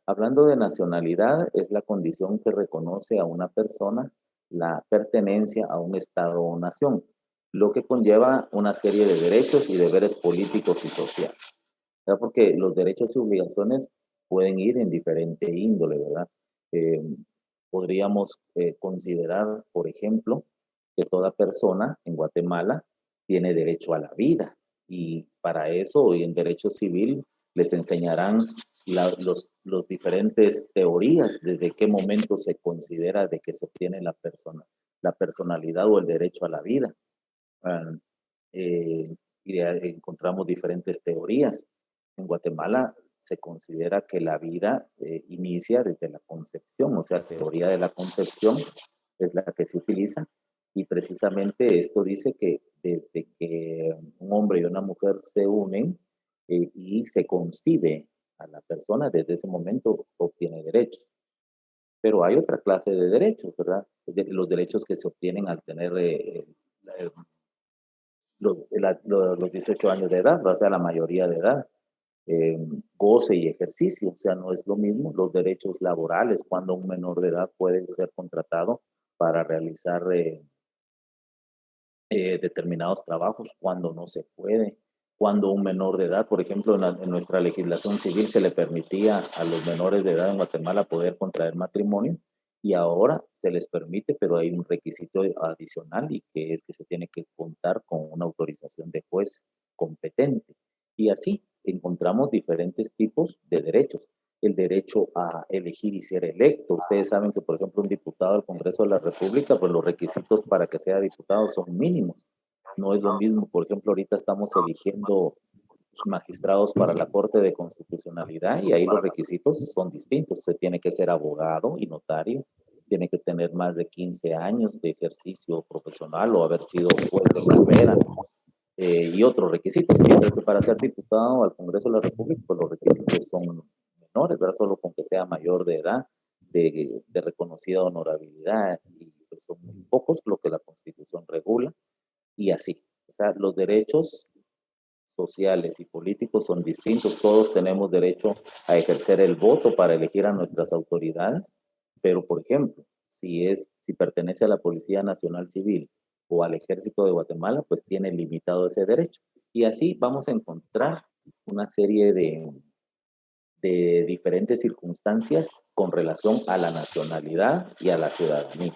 Hablando de nacionalidad, es la condición que reconoce a una persona la pertenencia a un Estado o nación, lo que conlleva una serie de derechos y deberes políticos y sociales. ¿Verdad? Porque los derechos y obligaciones pueden ir en diferente índole, ¿verdad? Eh, Podríamos considerar, por ejemplo, que toda persona en Guatemala tiene derecho a la vida y para eso hoy en derecho civil les enseñarán los diferentes teorías, desde qué momento se considera de que se obtiene la personalidad o el derecho a la vida. Ah, y encontramos diferentes teorías. En Guatemala se considera que la vida inicia desde la concepción, o sea, teoría de la concepción es la que se utiliza y precisamente esto dice que desde que un hombre y una mujer se unen y se concibe a la persona, desde ese momento obtiene derechos. Pero hay otra clase de derechos, ¿verdad? Los derechos que se obtienen al tener los 18 años de edad, o sea, la mayoría de edad. Goce y ejercicio, o sea, no es lo mismo. Los derechos laborales, cuando un menor de edad puede ser contratado para realizar determinados trabajos, cuando no se puede. Cuando un menor de edad, por ejemplo, en nuestra legislación civil se le permitía a los menores de edad en Guatemala poder contraer matrimonio y ahora se les permite, pero hay un requisito adicional y que es que se tiene que contar con una autorización de juez competente. Y así encontramos diferentes tipos de derechos. El derecho a elegir y ser electo. Ustedes saben que, por ejemplo, un diputado del Congreso de la República, pues los requisitos para que sea diputado son mínimos. No es lo mismo, por ejemplo, ahorita estamos eligiendo magistrados para la Corte de Constitucionalidad y ahí los requisitos son distintos. Usted tiene que ser abogado y notario, tiene que tener más de 15 años de ejercicio profesional o haber sido juez de carrera y otros requisitos. Mientras que para ser diputado al Congreso de la República, pues los requisitos son menores, ¿verdad? Solo con que sea mayor de edad, de reconocida honorabilidad, y pues son muy pocos lo que la Constitución regula, y así. O sea, los derechos sociales y políticos son distintos. Todos tenemos derecho a ejercer el voto para elegir a nuestras autoridades, pero por ejemplo, si pertenece a la Policía Nacional Civil o al Ejército de Guatemala, pues tiene limitado ese derecho. Y así vamos a encontrar una serie de diferentes circunstancias con relación a la nacionalidad y a la ciudadanía.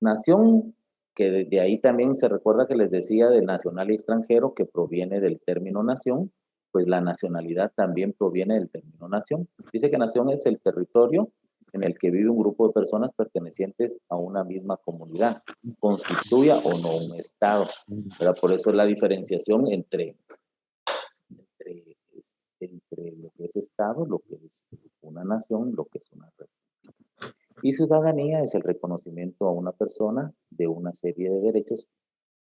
Nación, que de ahí también se recuerda que les decía de nacional y extranjero, que proviene del término nación, pues la nacionalidad también proviene del término nación. Dice que nación es el territorio en el que vive un grupo de personas pertenecientes a una misma comunidad, constituya o no un Estado. ¿Verdad? Por eso es la diferenciación entre lo que es Estado, lo que es una nación, lo que es una república. Y ciudadanía es el reconocimiento a una persona de una serie de derechos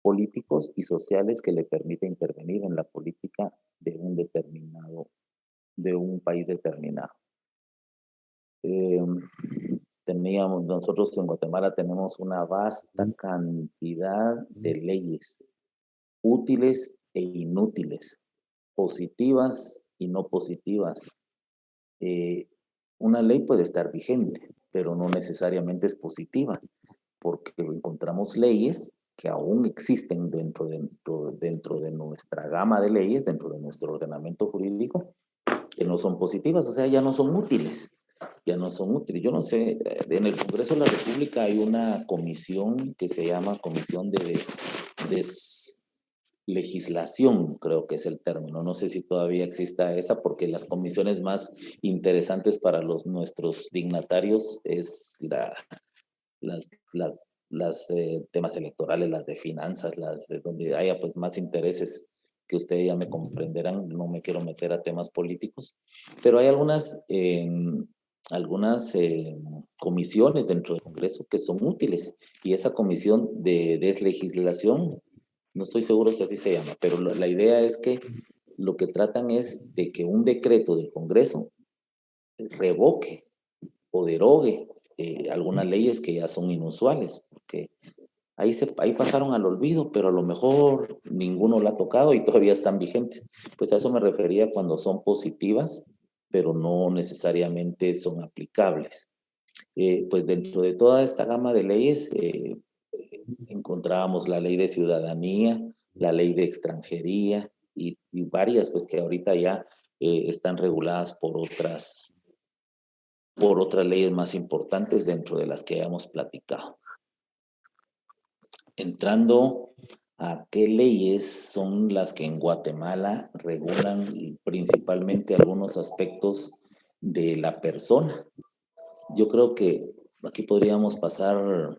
políticos y sociales que le permite intervenir en la política de un país determinado. Nosotros en Guatemala tenemos una vasta cantidad de leyes, útiles e inútiles, positivas y no positivas. Una ley puede estar vigente, pero no necesariamente es positiva, porque encontramos leyes que aún existen dentro de nuestra gama de leyes, dentro de nuestro ordenamiento jurídico, que no son positivas, o sea, ya no son útiles. Ya no son útiles. Yo no sé, en el Congreso de la República hay una comisión que se llama Comisión de Legislación, creo que es el término. No sé si todavía exista esa, porque las comisiones más interesantes para nuestros dignatarios es las temas electorales, las de finanzas, las de donde haya pues más intereses, que ustedes ya me comprenderán. No me quiero meter a temas políticos, pero hay algunas comisiones dentro del Congreso que son útiles, y esa comisión de deslegislación, no estoy seguro si así se llama, pero la idea es que lo que tratan es de que un decreto del Congreso revoque o derogue algunas leyes que ya son inusuales, porque ahí pasaron al olvido, pero a lo mejor ninguno la ha tocado y todavía están vigentes. Pues a eso me refería cuando son positivas, pero no necesariamente son aplicables. Pues dentro de toda esta gama de leyes encontrábamos la ley de ciudadanía, la ley de extranjería y varias pues que ahorita ya están reguladas por otras leyes más importantes dentro de las que hayamos platicado. Entrando a qué leyes son las que en Guatemala regulan principalmente algunos aspectos de la persona. Yo creo que aquí podríamos pasar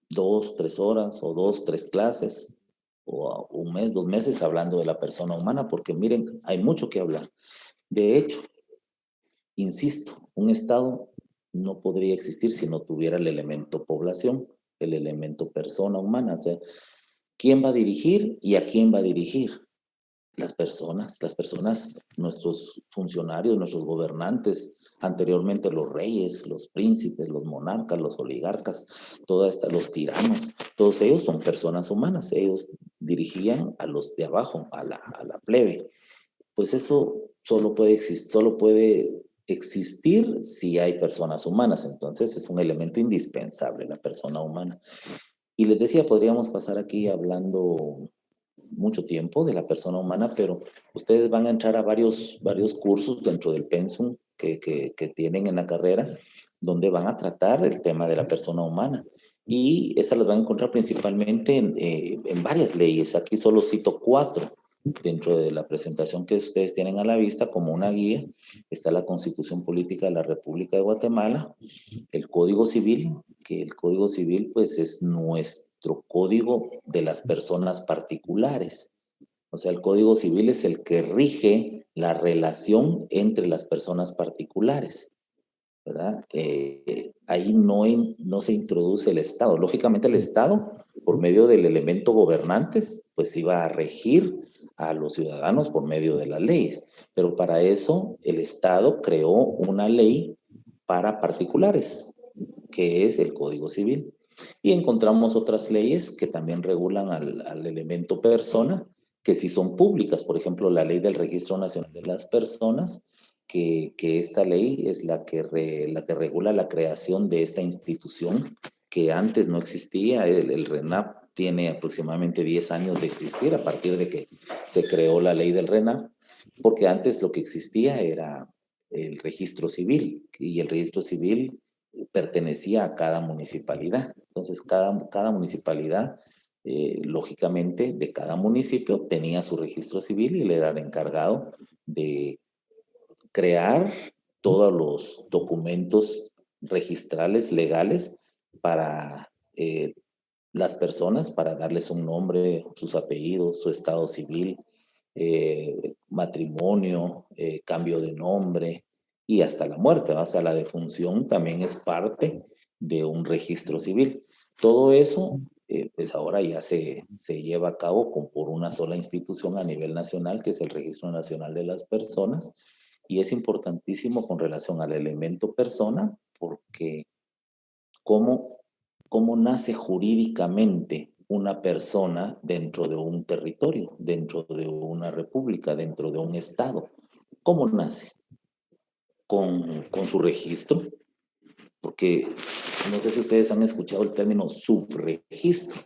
2, 3 horas o 2, 3 clases o un mes, 2 meses hablando de la persona humana, porque miren, hay mucho que hablar. De hecho, insisto, un Estado no podría existir si no tuviera el elemento población, el elemento persona humana. O sea, ¿quién va a dirigir y a quién va a dirigir? Las personas, nuestros funcionarios, nuestros gobernantes, anteriormente los reyes, los príncipes, los monarcas, los oligarcas, los tiranos, todos ellos son personas humanas. Ellos dirigían a los de abajo, a la plebe. Pues eso solo puede existir si hay personas humanas. Entonces es un elemento indispensable la persona humana. Y les decía, podríamos pasar aquí hablando mucho tiempo de la persona humana, pero ustedes van a entrar a varios cursos dentro del pensum que tienen en la carrera, donde van a tratar el tema de la persona humana. Y esas las van a encontrar principalmente en varias leyes. Aquí solo cito 4 dentro de la presentación que ustedes tienen a la vista como una guía. Está la Constitución Política de la República de Guatemala, el Código Civil, que el Código Civil pues es nuestro código de las personas particulares. O sea, el Código Civil es el que rige la relación entre las personas particulares, ¿verdad? Ahí no se introduce el Estado. Lógicamente el Estado, por medio del elemento gobernantes, pues iba a regir a los ciudadanos por medio de las leyes. Pero para eso el Estado creó una ley para particulares, que es el Código Civil. Y encontramos otras leyes que también regulan al elemento persona, que sí son públicas. Por ejemplo, la Ley del Registro Nacional de las Personas, que esta ley es la que regula la creación de esta institución que antes no existía. El RENAP tiene aproximadamente 10 años de existir a partir de que se creó la ley del RENAP, porque antes lo que existía era el registro civil, y el registro civil pertenecía a cada municipalidad. Entonces, cada municipalidad, lógicamente, de cada municipio tenía su registro civil y le era el encargado de crear todos los documentos registrales legales para las personas, para darles un nombre, sus apellidos, su estado civil, matrimonio, cambio de nombre y hasta la muerte, o sea, la defunción también es parte de un registro civil. Todo eso, pues ahora ya se lleva a cabo por una sola institución a nivel nacional, que es el Registro Nacional de las Personas, y es importantísimo con relación al elemento persona, porque cómo nace jurídicamente una persona dentro de un territorio, dentro de una república, dentro de un estado. ¿Cómo nace? Con su registro, porque no sé si ustedes han escuchado el término subregistro.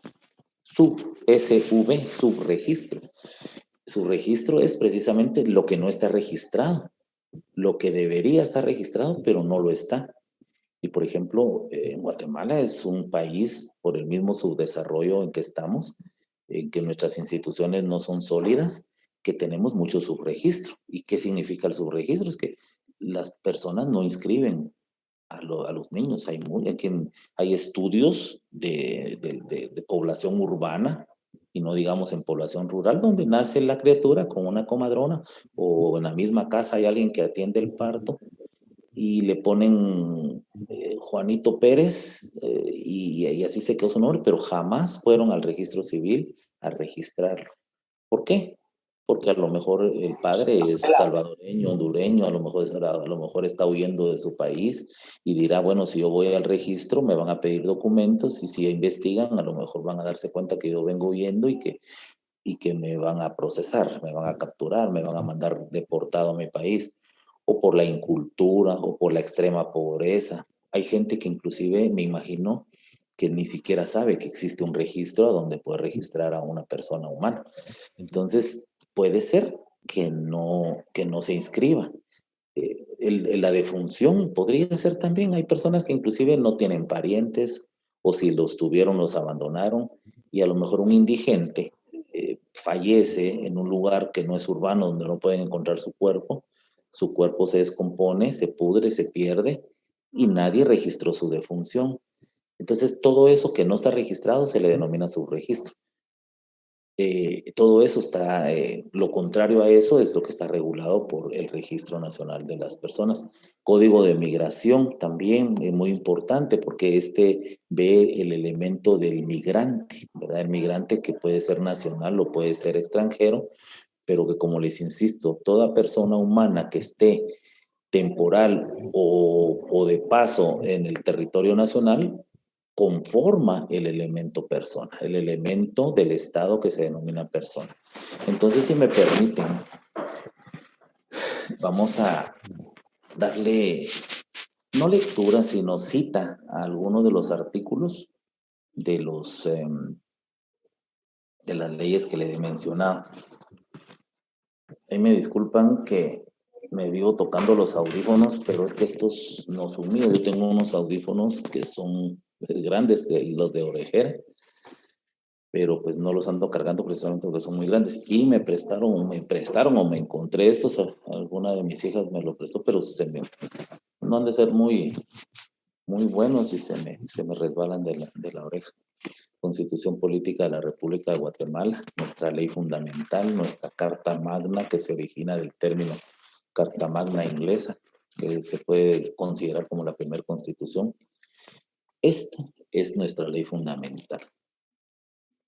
SV, subregistro. Subregistro es precisamente lo que no está registrado, lo que debería estar registrado, pero no lo está. Y por ejemplo, en Guatemala es un país, por el mismo subdesarrollo en que estamos, en que nuestras instituciones no son sólidas, que tenemos mucho subregistro. ¿Y qué significa el subregistro? Es que las personas no inscriben a los niños. Hay estudios de población urbana y no digamos en población rural, donde nace la criatura con una comadrona o en la misma casa hay alguien que atiende el parto y le ponen Juanito Pérez y así se quedó su nombre, pero jamás fueron al registro civil a registrarlo. ¿Por qué? Porque a lo mejor el padre es salvadoreño, hondureño, a lo mejor está huyendo de su país y dirá, bueno, si yo voy al registro me van a pedir documentos y si investigan a lo mejor van a darse cuenta que yo vengo huyendo y que me van a procesar, me van a capturar, me van a mandar deportado a mi país, o por la incultura, o por la extrema pobreza. Hay gente que inclusive, me imagino, que ni siquiera sabe que existe un registro donde puede registrar a una persona humana. Entonces, puede ser que no se inscriba. La defunción podría ser también, hay personas que inclusive no tienen parientes, o si los tuvieron, los abandonaron, y a lo mejor un indigente fallece en un lugar que no es urbano, donde no pueden encontrar su cuerpo se descompone, se pudre, se pierde, y nadie registró su defunción. Entonces, todo eso que no está registrado se le denomina subregistro. Todo eso está, lo contrario a eso es lo que está regulado por el Registro Nacional de las Personas. Código de Migración también es muy importante porque este ve el elemento del migrante, ¿verdad? El migrante que puede ser nacional o puede ser extranjero, pero que como les insisto, toda persona humana que esté temporal o de paso en el territorio nacional conforma el elemento persona, el elemento del Estado que se denomina persona. Entonces, si me permiten, vamos a darle, no lectura, sino cita a algunos de los artículos de las leyes que les he mencionado. Ahí me disculpan que me vivo tocando los audífonos, pero es que estos no son míos. Yo tengo unos audífonos que son grandes, los de orejera, pero pues no los ando cargando precisamente porque son muy grandes. Y me prestaron o me encontré estos, alguna de mis hijas me lo prestó, pero no han de ser muy buenos y se me resbalan de la oreja. Constitución Política de la República de Guatemala, nuestra ley fundamental, nuestra Carta Magna, que se origina del término Carta Magna inglesa, que se puede considerar como la primera constitución. Esta es nuestra ley fundamental.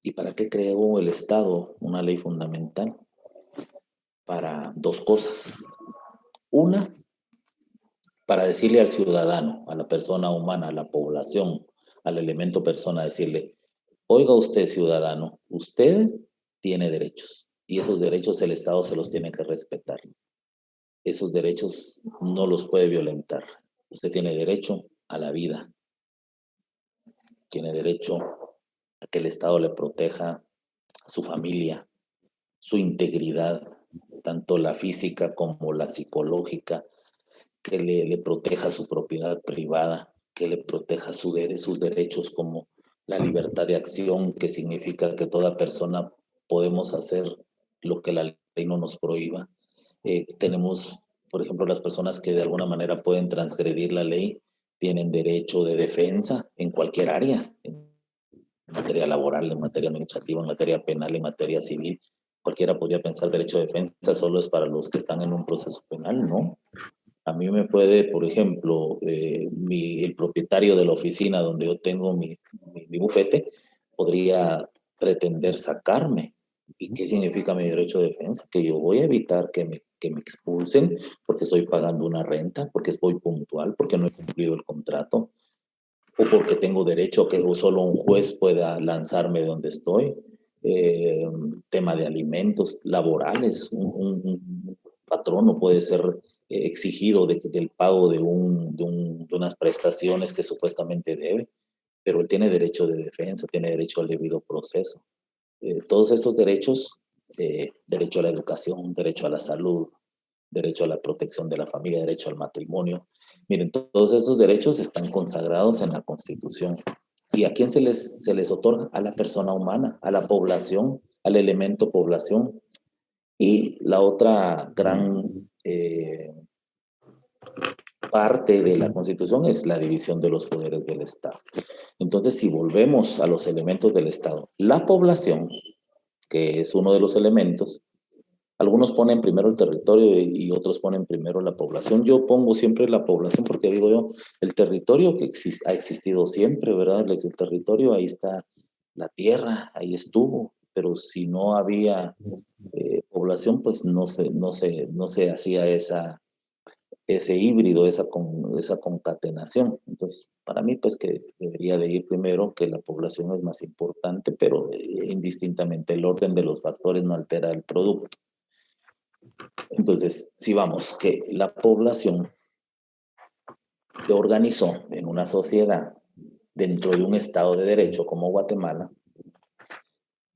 ¿Y para qué creó el Estado una ley fundamental? Para dos cosas. Una, para decirle al ciudadano, a la persona humana, a la población, al elemento persona, decirle, oiga usted, ciudadano, usted tiene derechos y esos derechos el Estado se los tiene que respetar. Esos derechos no los puede violentar. Usted tiene derecho a la vida. Tiene derecho a que el Estado le proteja a su familia, su integridad, tanto la física como la psicológica, que le proteja su propiedad privada, que le proteja sus derechos como la libertad de acción, que significa que toda persona podemos hacer lo que la ley no nos prohíba. Tenemos, por ejemplo, las personas que de alguna manera pueden transgredir la ley, tienen derecho de defensa en cualquier área, en materia laboral, en materia administrativa, en materia penal, en materia civil. Cualquiera podría pensar derecho de defensa solo es para los que están en un proceso penal, ¿no? A mí me puede, por ejemplo, el propietario de la oficina donde yo tengo mi bufete, podría pretender sacarme. ¿Y qué significa mi derecho de defensa? Que yo voy a evitar que me expulsen porque estoy pagando una renta, porque estoy puntual, porque no he cumplido el contrato, o porque tengo derecho a que solo un juez pueda lanzarme de donde estoy. Tema de alimentos laborales, un patrón no puede ser exigido del pago de unas prestaciones que supuestamente debe, pero él tiene derecho de defensa, tiene derecho al debido proceso. Todos estos derechos, derecho a la educación, derecho a la salud, derecho a la protección de la familia, derecho al matrimonio. Miren, todos estos derechos están consagrados en la Constitución. ¿Y a quién se les otorga? A la persona humana, a la población, al elemento población. Y la otra gran parte de la Constitución es la división de los poderes del Estado. Entonces, si volvemos a los elementos del Estado, la población, que es uno de los elementos, algunos ponen primero el territorio y otros ponen primero la población. Yo pongo siempre la población porque digo yo, el territorio que ha existido siempre, ¿verdad? El territorio, ahí está la tierra, ahí estuvo, pero si no había población, pues no se hacía ese híbrido, esa concatenación. Entonces, para mí, pues que debería de ir primero que la población es más importante, pero indistintamente el orden de los factores no altera el producto. Entonces, si vamos, que la población se organizó en una sociedad dentro de un Estado de Derecho como Guatemala,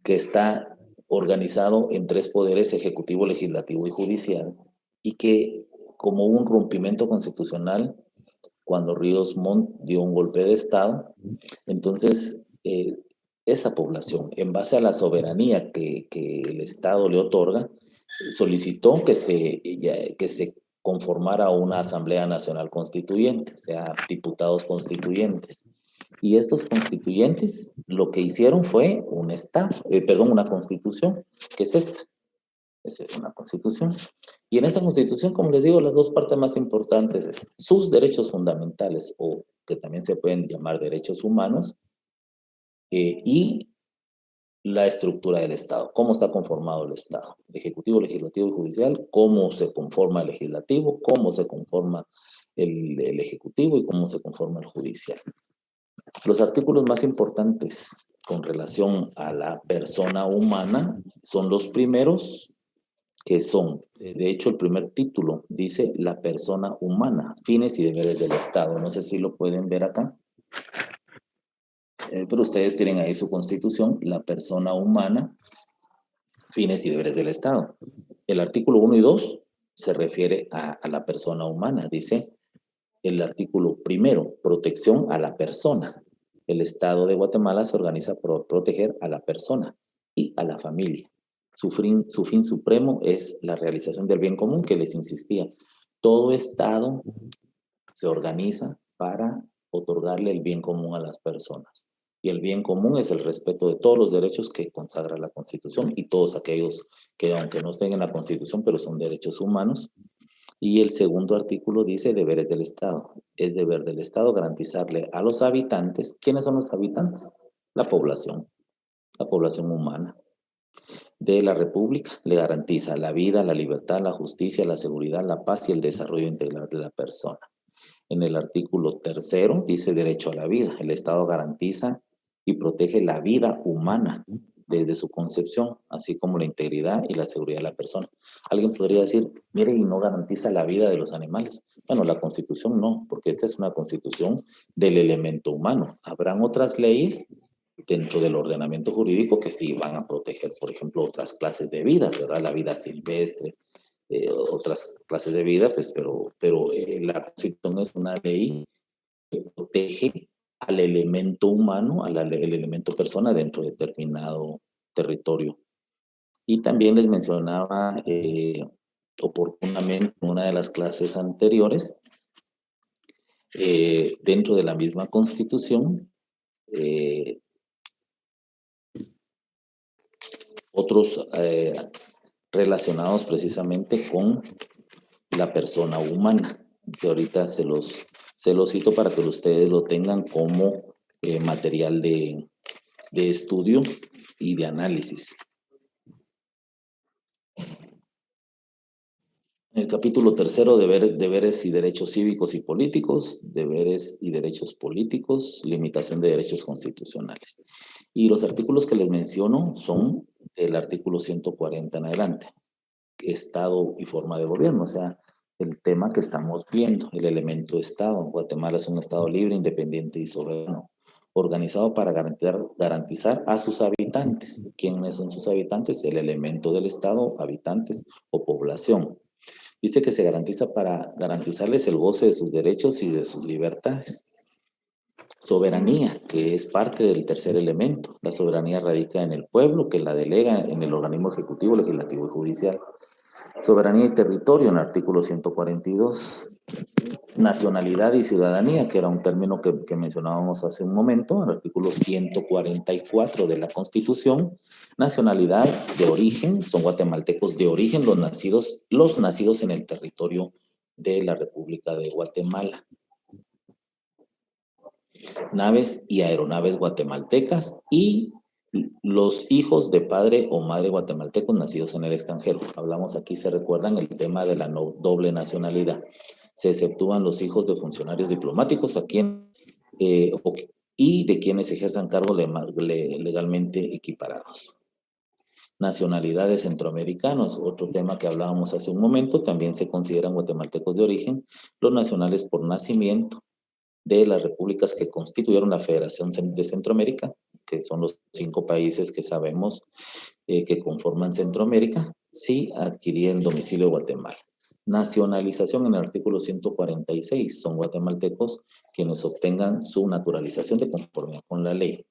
que está organizado en 3 poderes, ejecutivo, legislativo y judicial, y que como un rompimiento constitucional, cuando Ríos Montt dio un golpe de Estado, entonces esa población, en base a la soberanía que el Estado le otorga, solicitó que se conformara una Asamblea Nacional Constituyente, o sea, diputados constituyentes. Y estos constituyentes lo que hicieron fue una constitución, que es esta. Es una constitución. Y en esta constitución, como les digo, las 2 partes más importantes es sus derechos fundamentales, o que también se pueden llamar derechos humanos, y la estructura del Estado, cómo está conformado el Estado, ejecutivo, legislativo y judicial, cómo se conforma el legislativo, cómo se conforma el ejecutivo y cómo se conforma el judicial. Los artículos más importantes con relación a la persona humana son los primeros, que son, de hecho, el primer título dice la persona humana, fines y deberes del Estado. No sé si lo pueden ver acá. Pero ustedes tienen ahí su constitución, la persona humana, fines y deberes del Estado. El artículo 1 y 2 se refiere a la persona humana. Dice el artículo primero, protección a la persona. El Estado de Guatemala se organiza por proteger a la persona y a la familia. Su fin supremo es la realización del bien común, que les insistía. Todo Estado se organiza para otorgarle el bien común a las personas. Y el bien común es el respeto de todos los derechos que consagra la Constitución y todos aquellos que, aunque no estén en la Constitución, pero son derechos humanos. Y el segundo artículo dice deberes del Estado. Es deber del Estado garantizarle a los habitantes. ¿Quiénes son los habitantes? La población humana de la República. Le garantiza la vida, la libertad, la justicia, la seguridad, la paz y el desarrollo integral de la persona. En el artículo 3 dice derecho a la vida. El Estado garantiza y protege la vida humana desde su concepción, así como la integridad y la seguridad de la persona. Alguien podría decir, mire, y no garantiza la vida de los animales. Bueno, la Constitución no, porque esta es una Constitución del elemento humano. Habrán otras leyes dentro del ordenamiento jurídico que sí van a proteger, por ejemplo, otras clases de vida, ¿verdad? La vida silvestre, otras clases de vida, pues, pero la Constitución es una ley que protege al elemento humano, el elemento persona dentro de determinado territorio. Y también les mencionaba oportunamente en una de las clases anteriores dentro de la misma Constitución, otros relacionados precisamente con la persona humana, que ahorita se los cito para que ustedes lo tengan como material de estudio y de análisis. En el capítulo 3, deberes y derechos cívicos y políticos, deberes y derechos políticos, limitación de derechos constitucionales. Y los artículos que les menciono son del artículo 140 en adelante. Estado y forma de gobierno, o sea, el tema que estamos viendo, el elemento Estado. Guatemala es un Estado libre, independiente y soberano, organizado para garantizar a sus habitantes. ¿Quiénes son sus habitantes? El elemento del Estado, habitantes o población. Dice que se garantiza para garantizarles el goce de sus derechos y de sus libertades. Soberanía, que es parte del tercer elemento. La soberanía radica en el pueblo, que la delega en el organismo ejecutivo, legislativo y judicial. Soberanía y territorio en el artículo 142. Nacionalidad y ciudadanía, que era un término que mencionábamos hace un momento, en el artículo 144 de la Constitución. Nacionalidad de origen, son guatemaltecos de origen los nacidos en el territorio de la República de Guatemala. Naves y aeronaves guatemaltecas y los hijos de padre o madre guatemaltecos nacidos en el extranjero. Hablamos aquí, se recuerdan, el tema de la doble nacionalidad. Se exceptúan los hijos de funcionarios diplomáticos y de quienes ejerzan cargos legalmente equiparados. Nacionalidades centroamericanos, otro tema que hablábamos hace un momento, también se consideran guatemaltecos de origen, los nacionales por nacimiento de las repúblicas que constituyeron la Federación de Centroamérica, que son los 5 países que sabemos que conforman Centroamérica, sí adquirían domicilio Guatemala. Nacionalización en el artículo 146, son guatemaltecos quienes obtengan su naturalización de conformidad con la ley.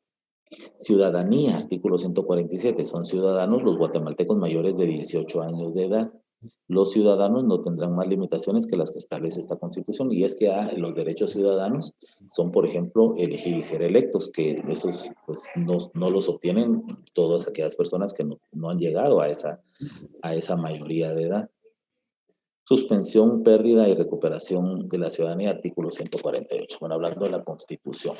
Ciudadanía, artículo 147, son ciudadanos los guatemaltecos mayores de 18 años de edad. Los ciudadanos no tendrán más limitaciones que las que establece esta Constitución, y es que los derechos ciudadanos son, por ejemplo, elegir y ser electos, que esos pues, no los obtienen todas aquellas personas que no han llegado a esa mayoría de edad. Suspensión, pérdida y recuperación de la ciudadanía, artículo 148. Bueno, hablando de la Constitución.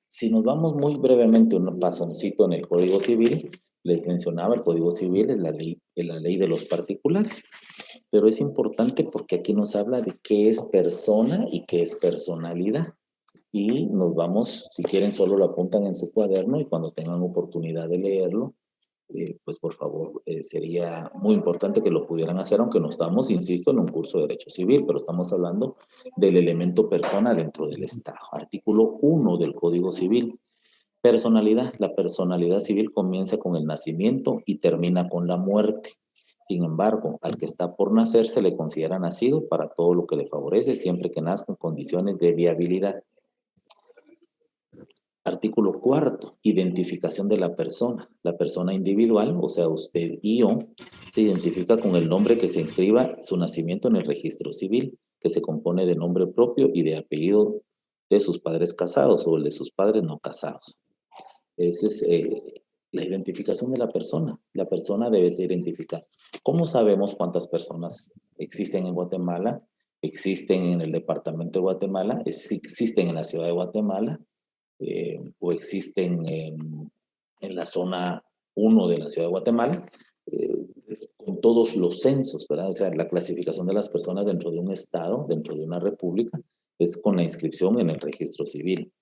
Si nos vamos muy brevemente un pasoncito en el Código Civil, les mencionaba, el Código Civil es la ley de los particulares, pero es importante porque aquí nos habla de qué es persona y qué es personalidad. Y nos vamos, si quieren solo lo apuntan en su cuaderno y cuando tengan oportunidad de leerlo, pues por favor, sería muy importante que lo pudieran hacer, aunque no estamos, insisto, en un curso de Derecho Civil, pero estamos hablando del elemento persona dentro del Estado. Artículo 1 del Código Civil. Personalidad. La personalidad civil comienza con el nacimiento y termina con la muerte. Sin embargo, al que está por nacer se le considera nacido para todo lo que le favorece, siempre que nazca en condiciones de viabilidad. Artículo 4, identificación de la persona. La persona individual, o sea, usted y yo, se identifica con el nombre que se inscriba su nacimiento en el registro civil, que se compone de nombre propio y de apellido de sus padres casados o el de sus padres no casados. Esa es la identificación de la persona. La persona debe ser identificada. ¿Cómo sabemos cuántas personas existen en Guatemala? Existen en el departamento de Guatemala, existen en la ciudad de Guatemala, o existen en la zona 1 de la ciudad de Guatemala, con todos los censos, ¿verdad? O sea, la clasificación de las personas dentro de un estado, dentro de una república, es con la inscripción en el registro civil.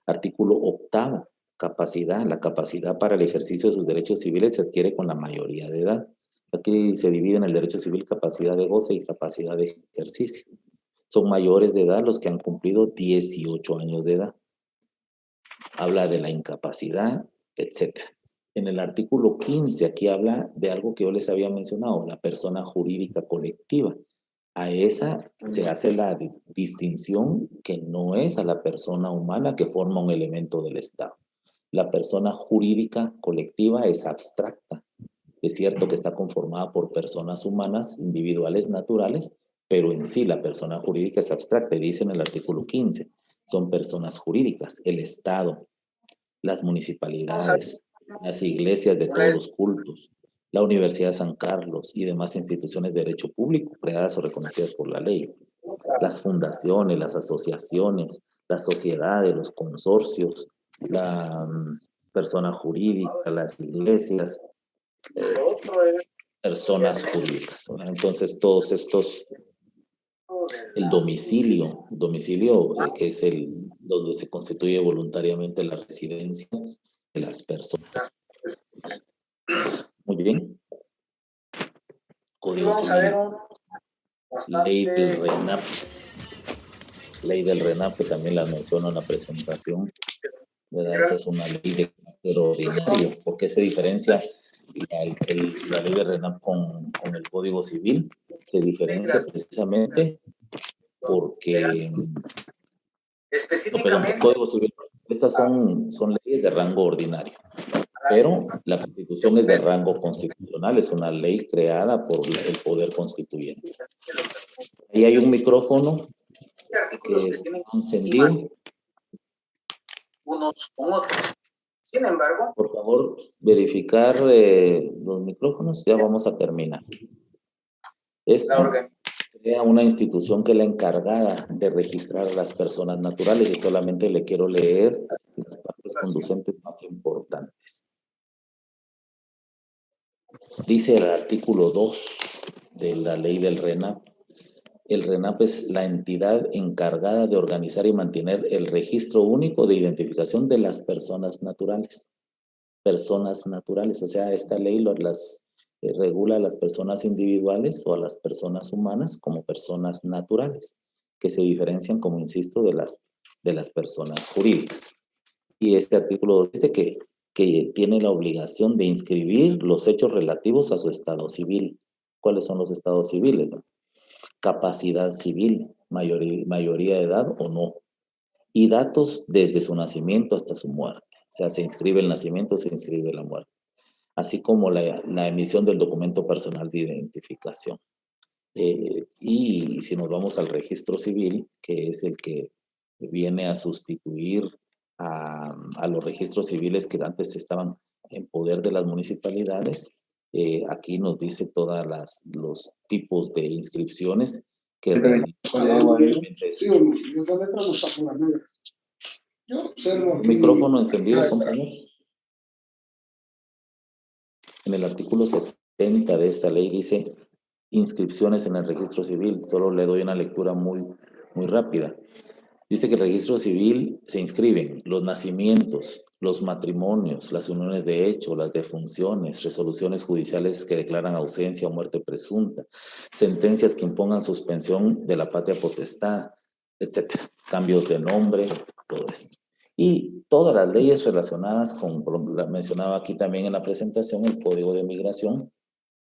Artículo 8, capacidad. La capacidad para el ejercicio de sus derechos civiles se adquiere con la mayoría de edad. Aquí se divide en el derecho civil capacidad de goce y capacidad de ejercicio. Son mayores de edad los que han cumplido 18 años de edad. Habla de la incapacidad, etc. En el artículo 15, aquí habla de algo que yo les había mencionado, la persona jurídica colectiva. A esa se hace la distinción que no es a la persona humana que forma un elemento del Estado. La persona jurídica colectiva es abstracta. Es cierto que está conformada por personas humanas, individuales, naturales, pero en sí la persona jurídica es abstracta, y dice en el artículo 15, son personas jurídicas, el Estado, las municipalidades, las iglesias de todos los cultos, la Universidad de San Carlos y demás instituciones de derecho público creadas o reconocidas por la ley, las fundaciones, las asociaciones, las sociedades, los consorcios, la persona jurídica, las iglesias, personas jurídicas. Entonces, todos estos, el domicilio que es el donde se constituye voluntariamente la residencia de las personas. Muy bien. Código Civil. Ley del RENAP. Ley del RENAP, que también la menciono en la presentación. ¿Verdad? Esta es una ley de carácter ordinario. ¿Por qué se diferencia la ley de RENAP con el Código Civil? Se diferencia precisamente porque... No, perdón, el Código Civil. Estas son leyes de rango ordinario. Pero la Constitución es de rango constitucional, es una ley creada por el Poder Constituyente. Ahí hay un micrófono que está encendido. Unos con otros. Sin embargo, por favor, verificar los micrófonos, ya vamos a terminar. Esta crea una institución que es la encargada de registrar a las personas naturales, y solamente le quiero leer las partes conducentes más importantes. Dice el artículo 2 de la ley del RENAP. El RENAP es la entidad encargada de organizar y mantener el registro único de identificación de las personas naturales. Personas naturales, o sea, esta ley regula a las personas individuales o a las personas humanas como personas naturales, que se diferencian, como insisto, de las personas jurídicas. Y este artículo dice que tiene la obligación de inscribir los hechos relativos a su estado civil. ¿Cuáles son los estados civiles? Capacidad civil, mayoría de edad o no, y datos desde su nacimiento hasta su muerte. O sea, se inscribe el nacimiento, se inscribe la muerte, así como la emisión del documento personal de identificación. Y si nos vamos al registro civil, que es el que viene a sustituir a los registros civiles que antes estaban en poder de las municipalidades, aquí nos dice todos los tipos de inscripciones que micrófono encendido, compañeros. En el artículo 70 de esta ley dice inscripciones en el registro civil. Solo le doy una lectura muy rápida. Dice que el registro civil se inscriben los nacimientos, los matrimonios, las uniones de hecho, las defunciones, resoluciones judiciales que declaran ausencia o muerte presunta, sentencias que impongan suspensión de la patria potestad, etcétera. Cambios de nombre, todo esto. Y todas las leyes relacionadas con, mencionaba aquí también en la presentación, el Código de Migración,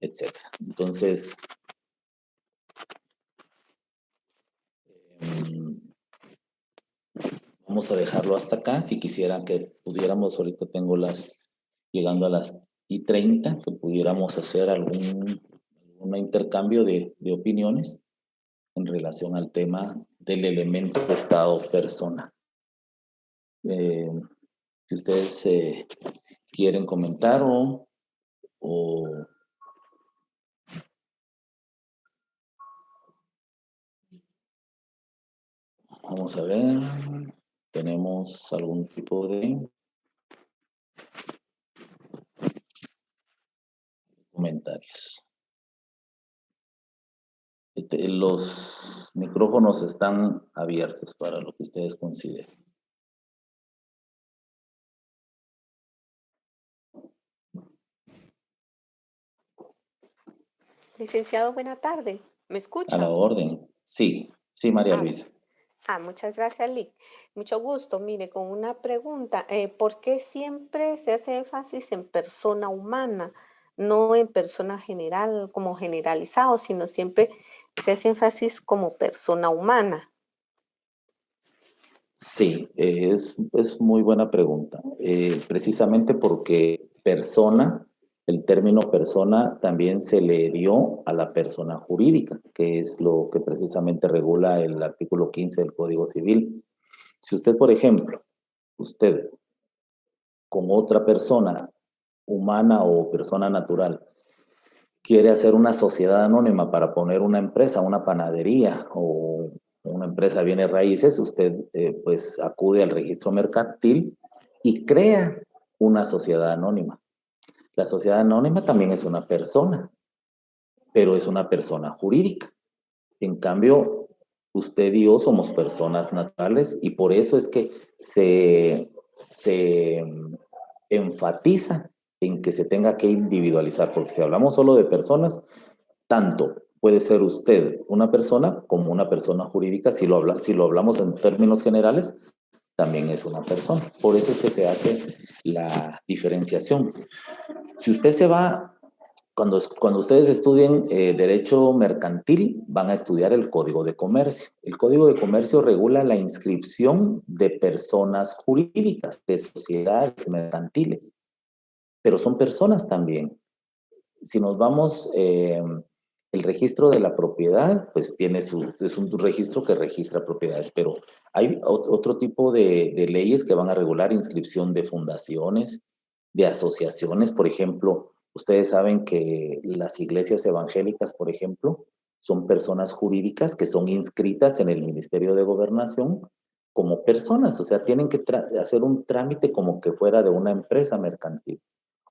etcétera. Entonces, vamos a dejarlo hasta acá. Si quisiera que pudiéramos, ahorita tengo llegando a las 30, que pudiéramos hacer algún intercambio de opiniones en relación al tema del elemento de estado persona. Si ustedes quieren comentar o vamos a ver, tenemos algún tipo de comentarios. Los micrófonos están abiertos para lo que ustedes consideren. Licenciado, buena tarde. ¿Me escucha? A la orden. Sí, María Luisa. Muchas gracias, Lic. Mucho gusto. Mire, con una pregunta. ¿Por qué siempre se hace énfasis en persona humana, no en persona general, como generalizado, sino siempre se hace énfasis como persona humana? Sí, es muy buena pregunta. Precisamente porque persona El término persona también se le dio a la persona jurídica, que es lo que precisamente regula el artículo 15 del Código Civil. Si usted, por ejemplo, usted con otra persona humana o persona natural quiere hacer una sociedad anónima para poner una empresa, una panadería o una empresa de bienes raíces, usted pues acude al registro mercantil y crea una sociedad anónima. La sociedad anónima también es una persona, pero es una persona jurídica. En cambio, usted y yo somos personas naturales y por eso es que se enfatiza en que se tenga que individualizar, porque si hablamos solo de personas, tanto puede ser usted una persona como una persona jurídica, si lo hablamos en términos generales, también es una persona. Por eso es que se hace la diferenciación. Si usted se va, cuando ustedes estudien Derecho Mercantil, van a estudiar el Código de Comercio. El Código de Comercio regula la inscripción de personas jurídicas, de sociedades mercantiles, pero son personas también. Si nos vamos, el registro de la propiedad, pues es un registro que registra propiedades, pero hay otro tipo de leyes que van a regular inscripción de fundaciones, de asociaciones. Por ejemplo, ustedes saben que las iglesias evangélicas, por ejemplo, son personas jurídicas que son inscritas en el Ministerio de Gobernación como personas, o sea, tienen que hacer un trámite como que fuera de una empresa mercantil,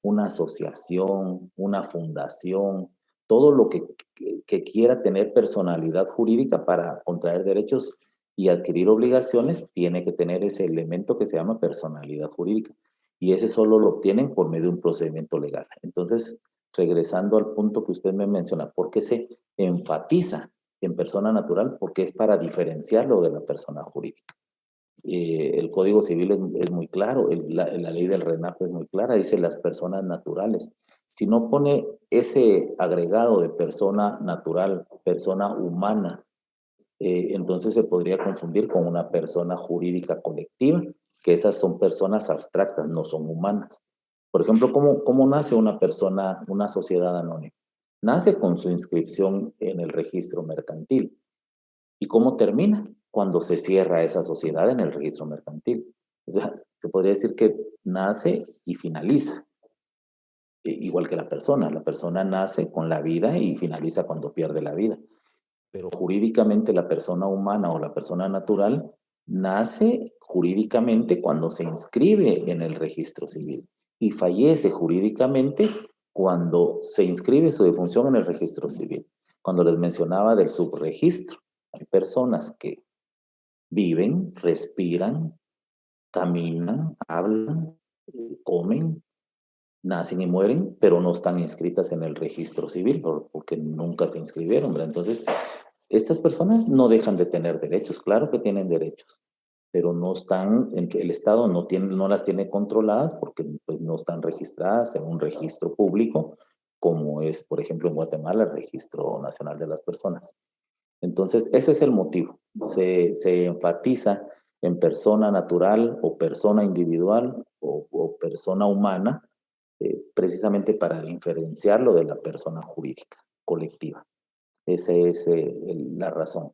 una asociación, una fundación, todo lo que quiera tener personalidad jurídica para contraer derechos y adquirir obligaciones, tiene que tener ese elemento que se llama personalidad jurídica. Y ese solo lo obtienen por medio de un procedimiento legal. Entonces, regresando al punto que usted me menciona, ¿por qué se enfatiza en persona natural? Porque es para diferenciarlo de la persona jurídica. El Código Civil es muy claro, la ley del RENAP es muy clara, dice las personas naturales. Si no pone ese agregado de persona natural, persona humana, entonces se podría confundir con una persona jurídica colectiva, que esas son personas abstractas, no son humanas. Por ejemplo, ¿cómo nace una persona, una sociedad anónima? Nace con su inscripción en el registro mercantil. ¿Y cómo termina? Cuando se cierra esa sociedad en el registro mercantil. O sea, se podría decir que nace y finaliza, igual que la persona. La persona nace con la vida y finaliza cuando pierde la vida. Pero jurídicamente la persona humana o la persona natural nace jurídicamente cuando se inscribe en el registro civil y fallece jurídicamente cuando se inscribe su defunción en el registro civil. Cuando les mencionaba del subregistro, hay personas que viven, respiran, caminan, hablan, comen, nacen y mueren, pero no están inscritas en el registro civil porque nunca se inscribieron, ¿verdad? Entonces, estas personas no dejan de tener derechos, claro que tienen derechos, pero no están, el Estado no las tiene controladas porque pues, no están registradas en un registro público, como es, por ejemplo, en Guatemala, el Registro Nacional de las Personas. Entonces, ese es el motivo. Se enfatiza en persona natural o persona individual o persona humana, precisamente para diferenciarlo de la persona jurídica colectiva. Esa es la razón.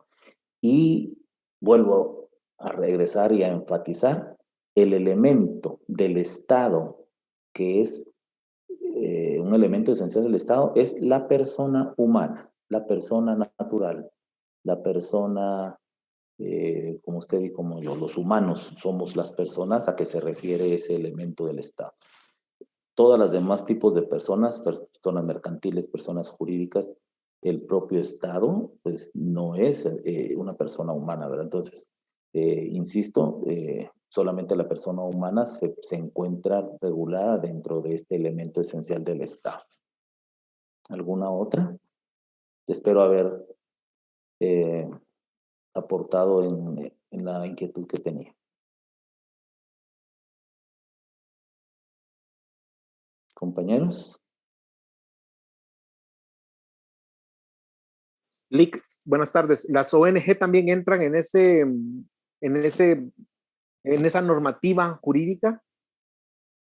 Y vuelvo a regresar y a enfatizar el elemento del Estado, que es un elemento esencial del Estado, es la persona humana, la persona natural, la persona, como usted y como yo, los humanos somos las personas a que se refiere ese elemento del Estado. Todas las demás tipos de personas, personas mercantiles, personas jurídicas, el propio Estado, pues no es una persona humana, ¿verdad? Entonces, insisto, solamente la persona humana se encuentra regulada dentro de este elemento esencial del Estado. ¿Alguna otra? Espero haber aportado en la inquietud que tenía. Compañeros. Lic, buenas tardes. ¿Las ONG también entran en esa normativa jurídica?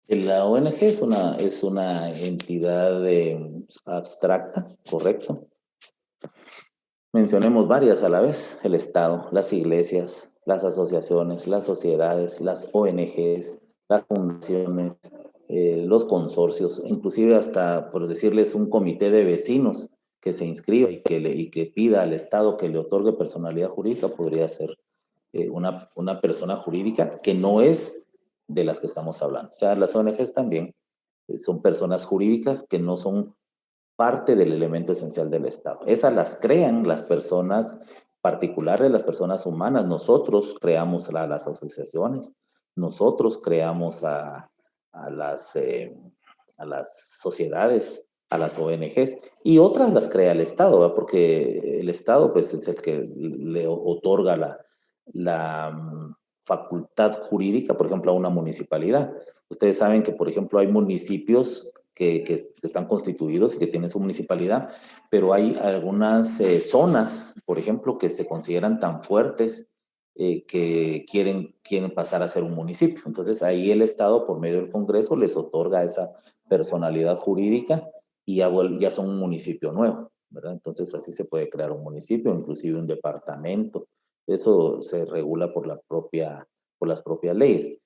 La ONG es una entidad abstracta, ¿correcto? Mencionemos varias a la vez: el Estado, las iglesias, las asociaciones, las sociedades, las ONGs, las fundaciones, los consorcios, inclusive hasta, por decirles, un comité de vecinos que se inscriba y que pida al Estado que le otorgue personalidad jurídica, podría ser una persona jurídica que no es de las que estamos hablando. O sea, las ONGs también son personas jurídicas que no son parte del elemento esencial del Estado. Esas las crean las personas particulares, las personas humanas. Nosotros creamos las asociaciones, nosotros creamos a las sociedades, a las ONGs, y otras las crea el Estado, ¿verdad? Porque el Estado pues, es el que le otorga la facultad jurídica, por ejemplo, a una municipalidad. Ustedes saben que, por ejemplo, hay municipios que están constituidos y que tienen su municipalidad, pero hay algunas zonas, por ejemplo, que se consideran tan fuertes que quieren pasar a ser un municipio. Entonces ahí el Estado, por medio del Congreso, les otorga esa personalidad jurídica y ya son un municipio nuevo, ¿verdad? Entonces así se puede crear un municipio, inclusive un departamento. Eso se regula por las propias leyes.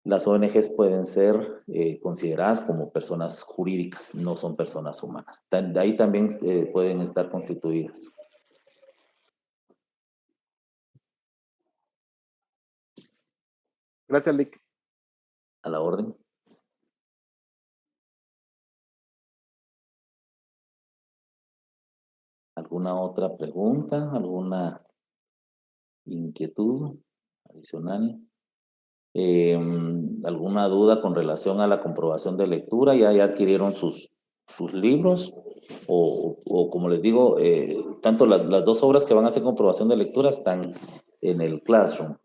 Las ONGs pueden ser consideradas como personas jurídicas, no son personas humanas. De ahí también pueden estar constituidas. Gracias, Lick. A la orden. ¿Alguna otra pregunta? ¿Alguna inquietud adicional? ¿Alguna duda con relación a la comprobación de lectura? ¿Ya adquirieron sus libros? O como les digo, tanto las dos obras que van a hacer comprobación de lectura están en el Classroom.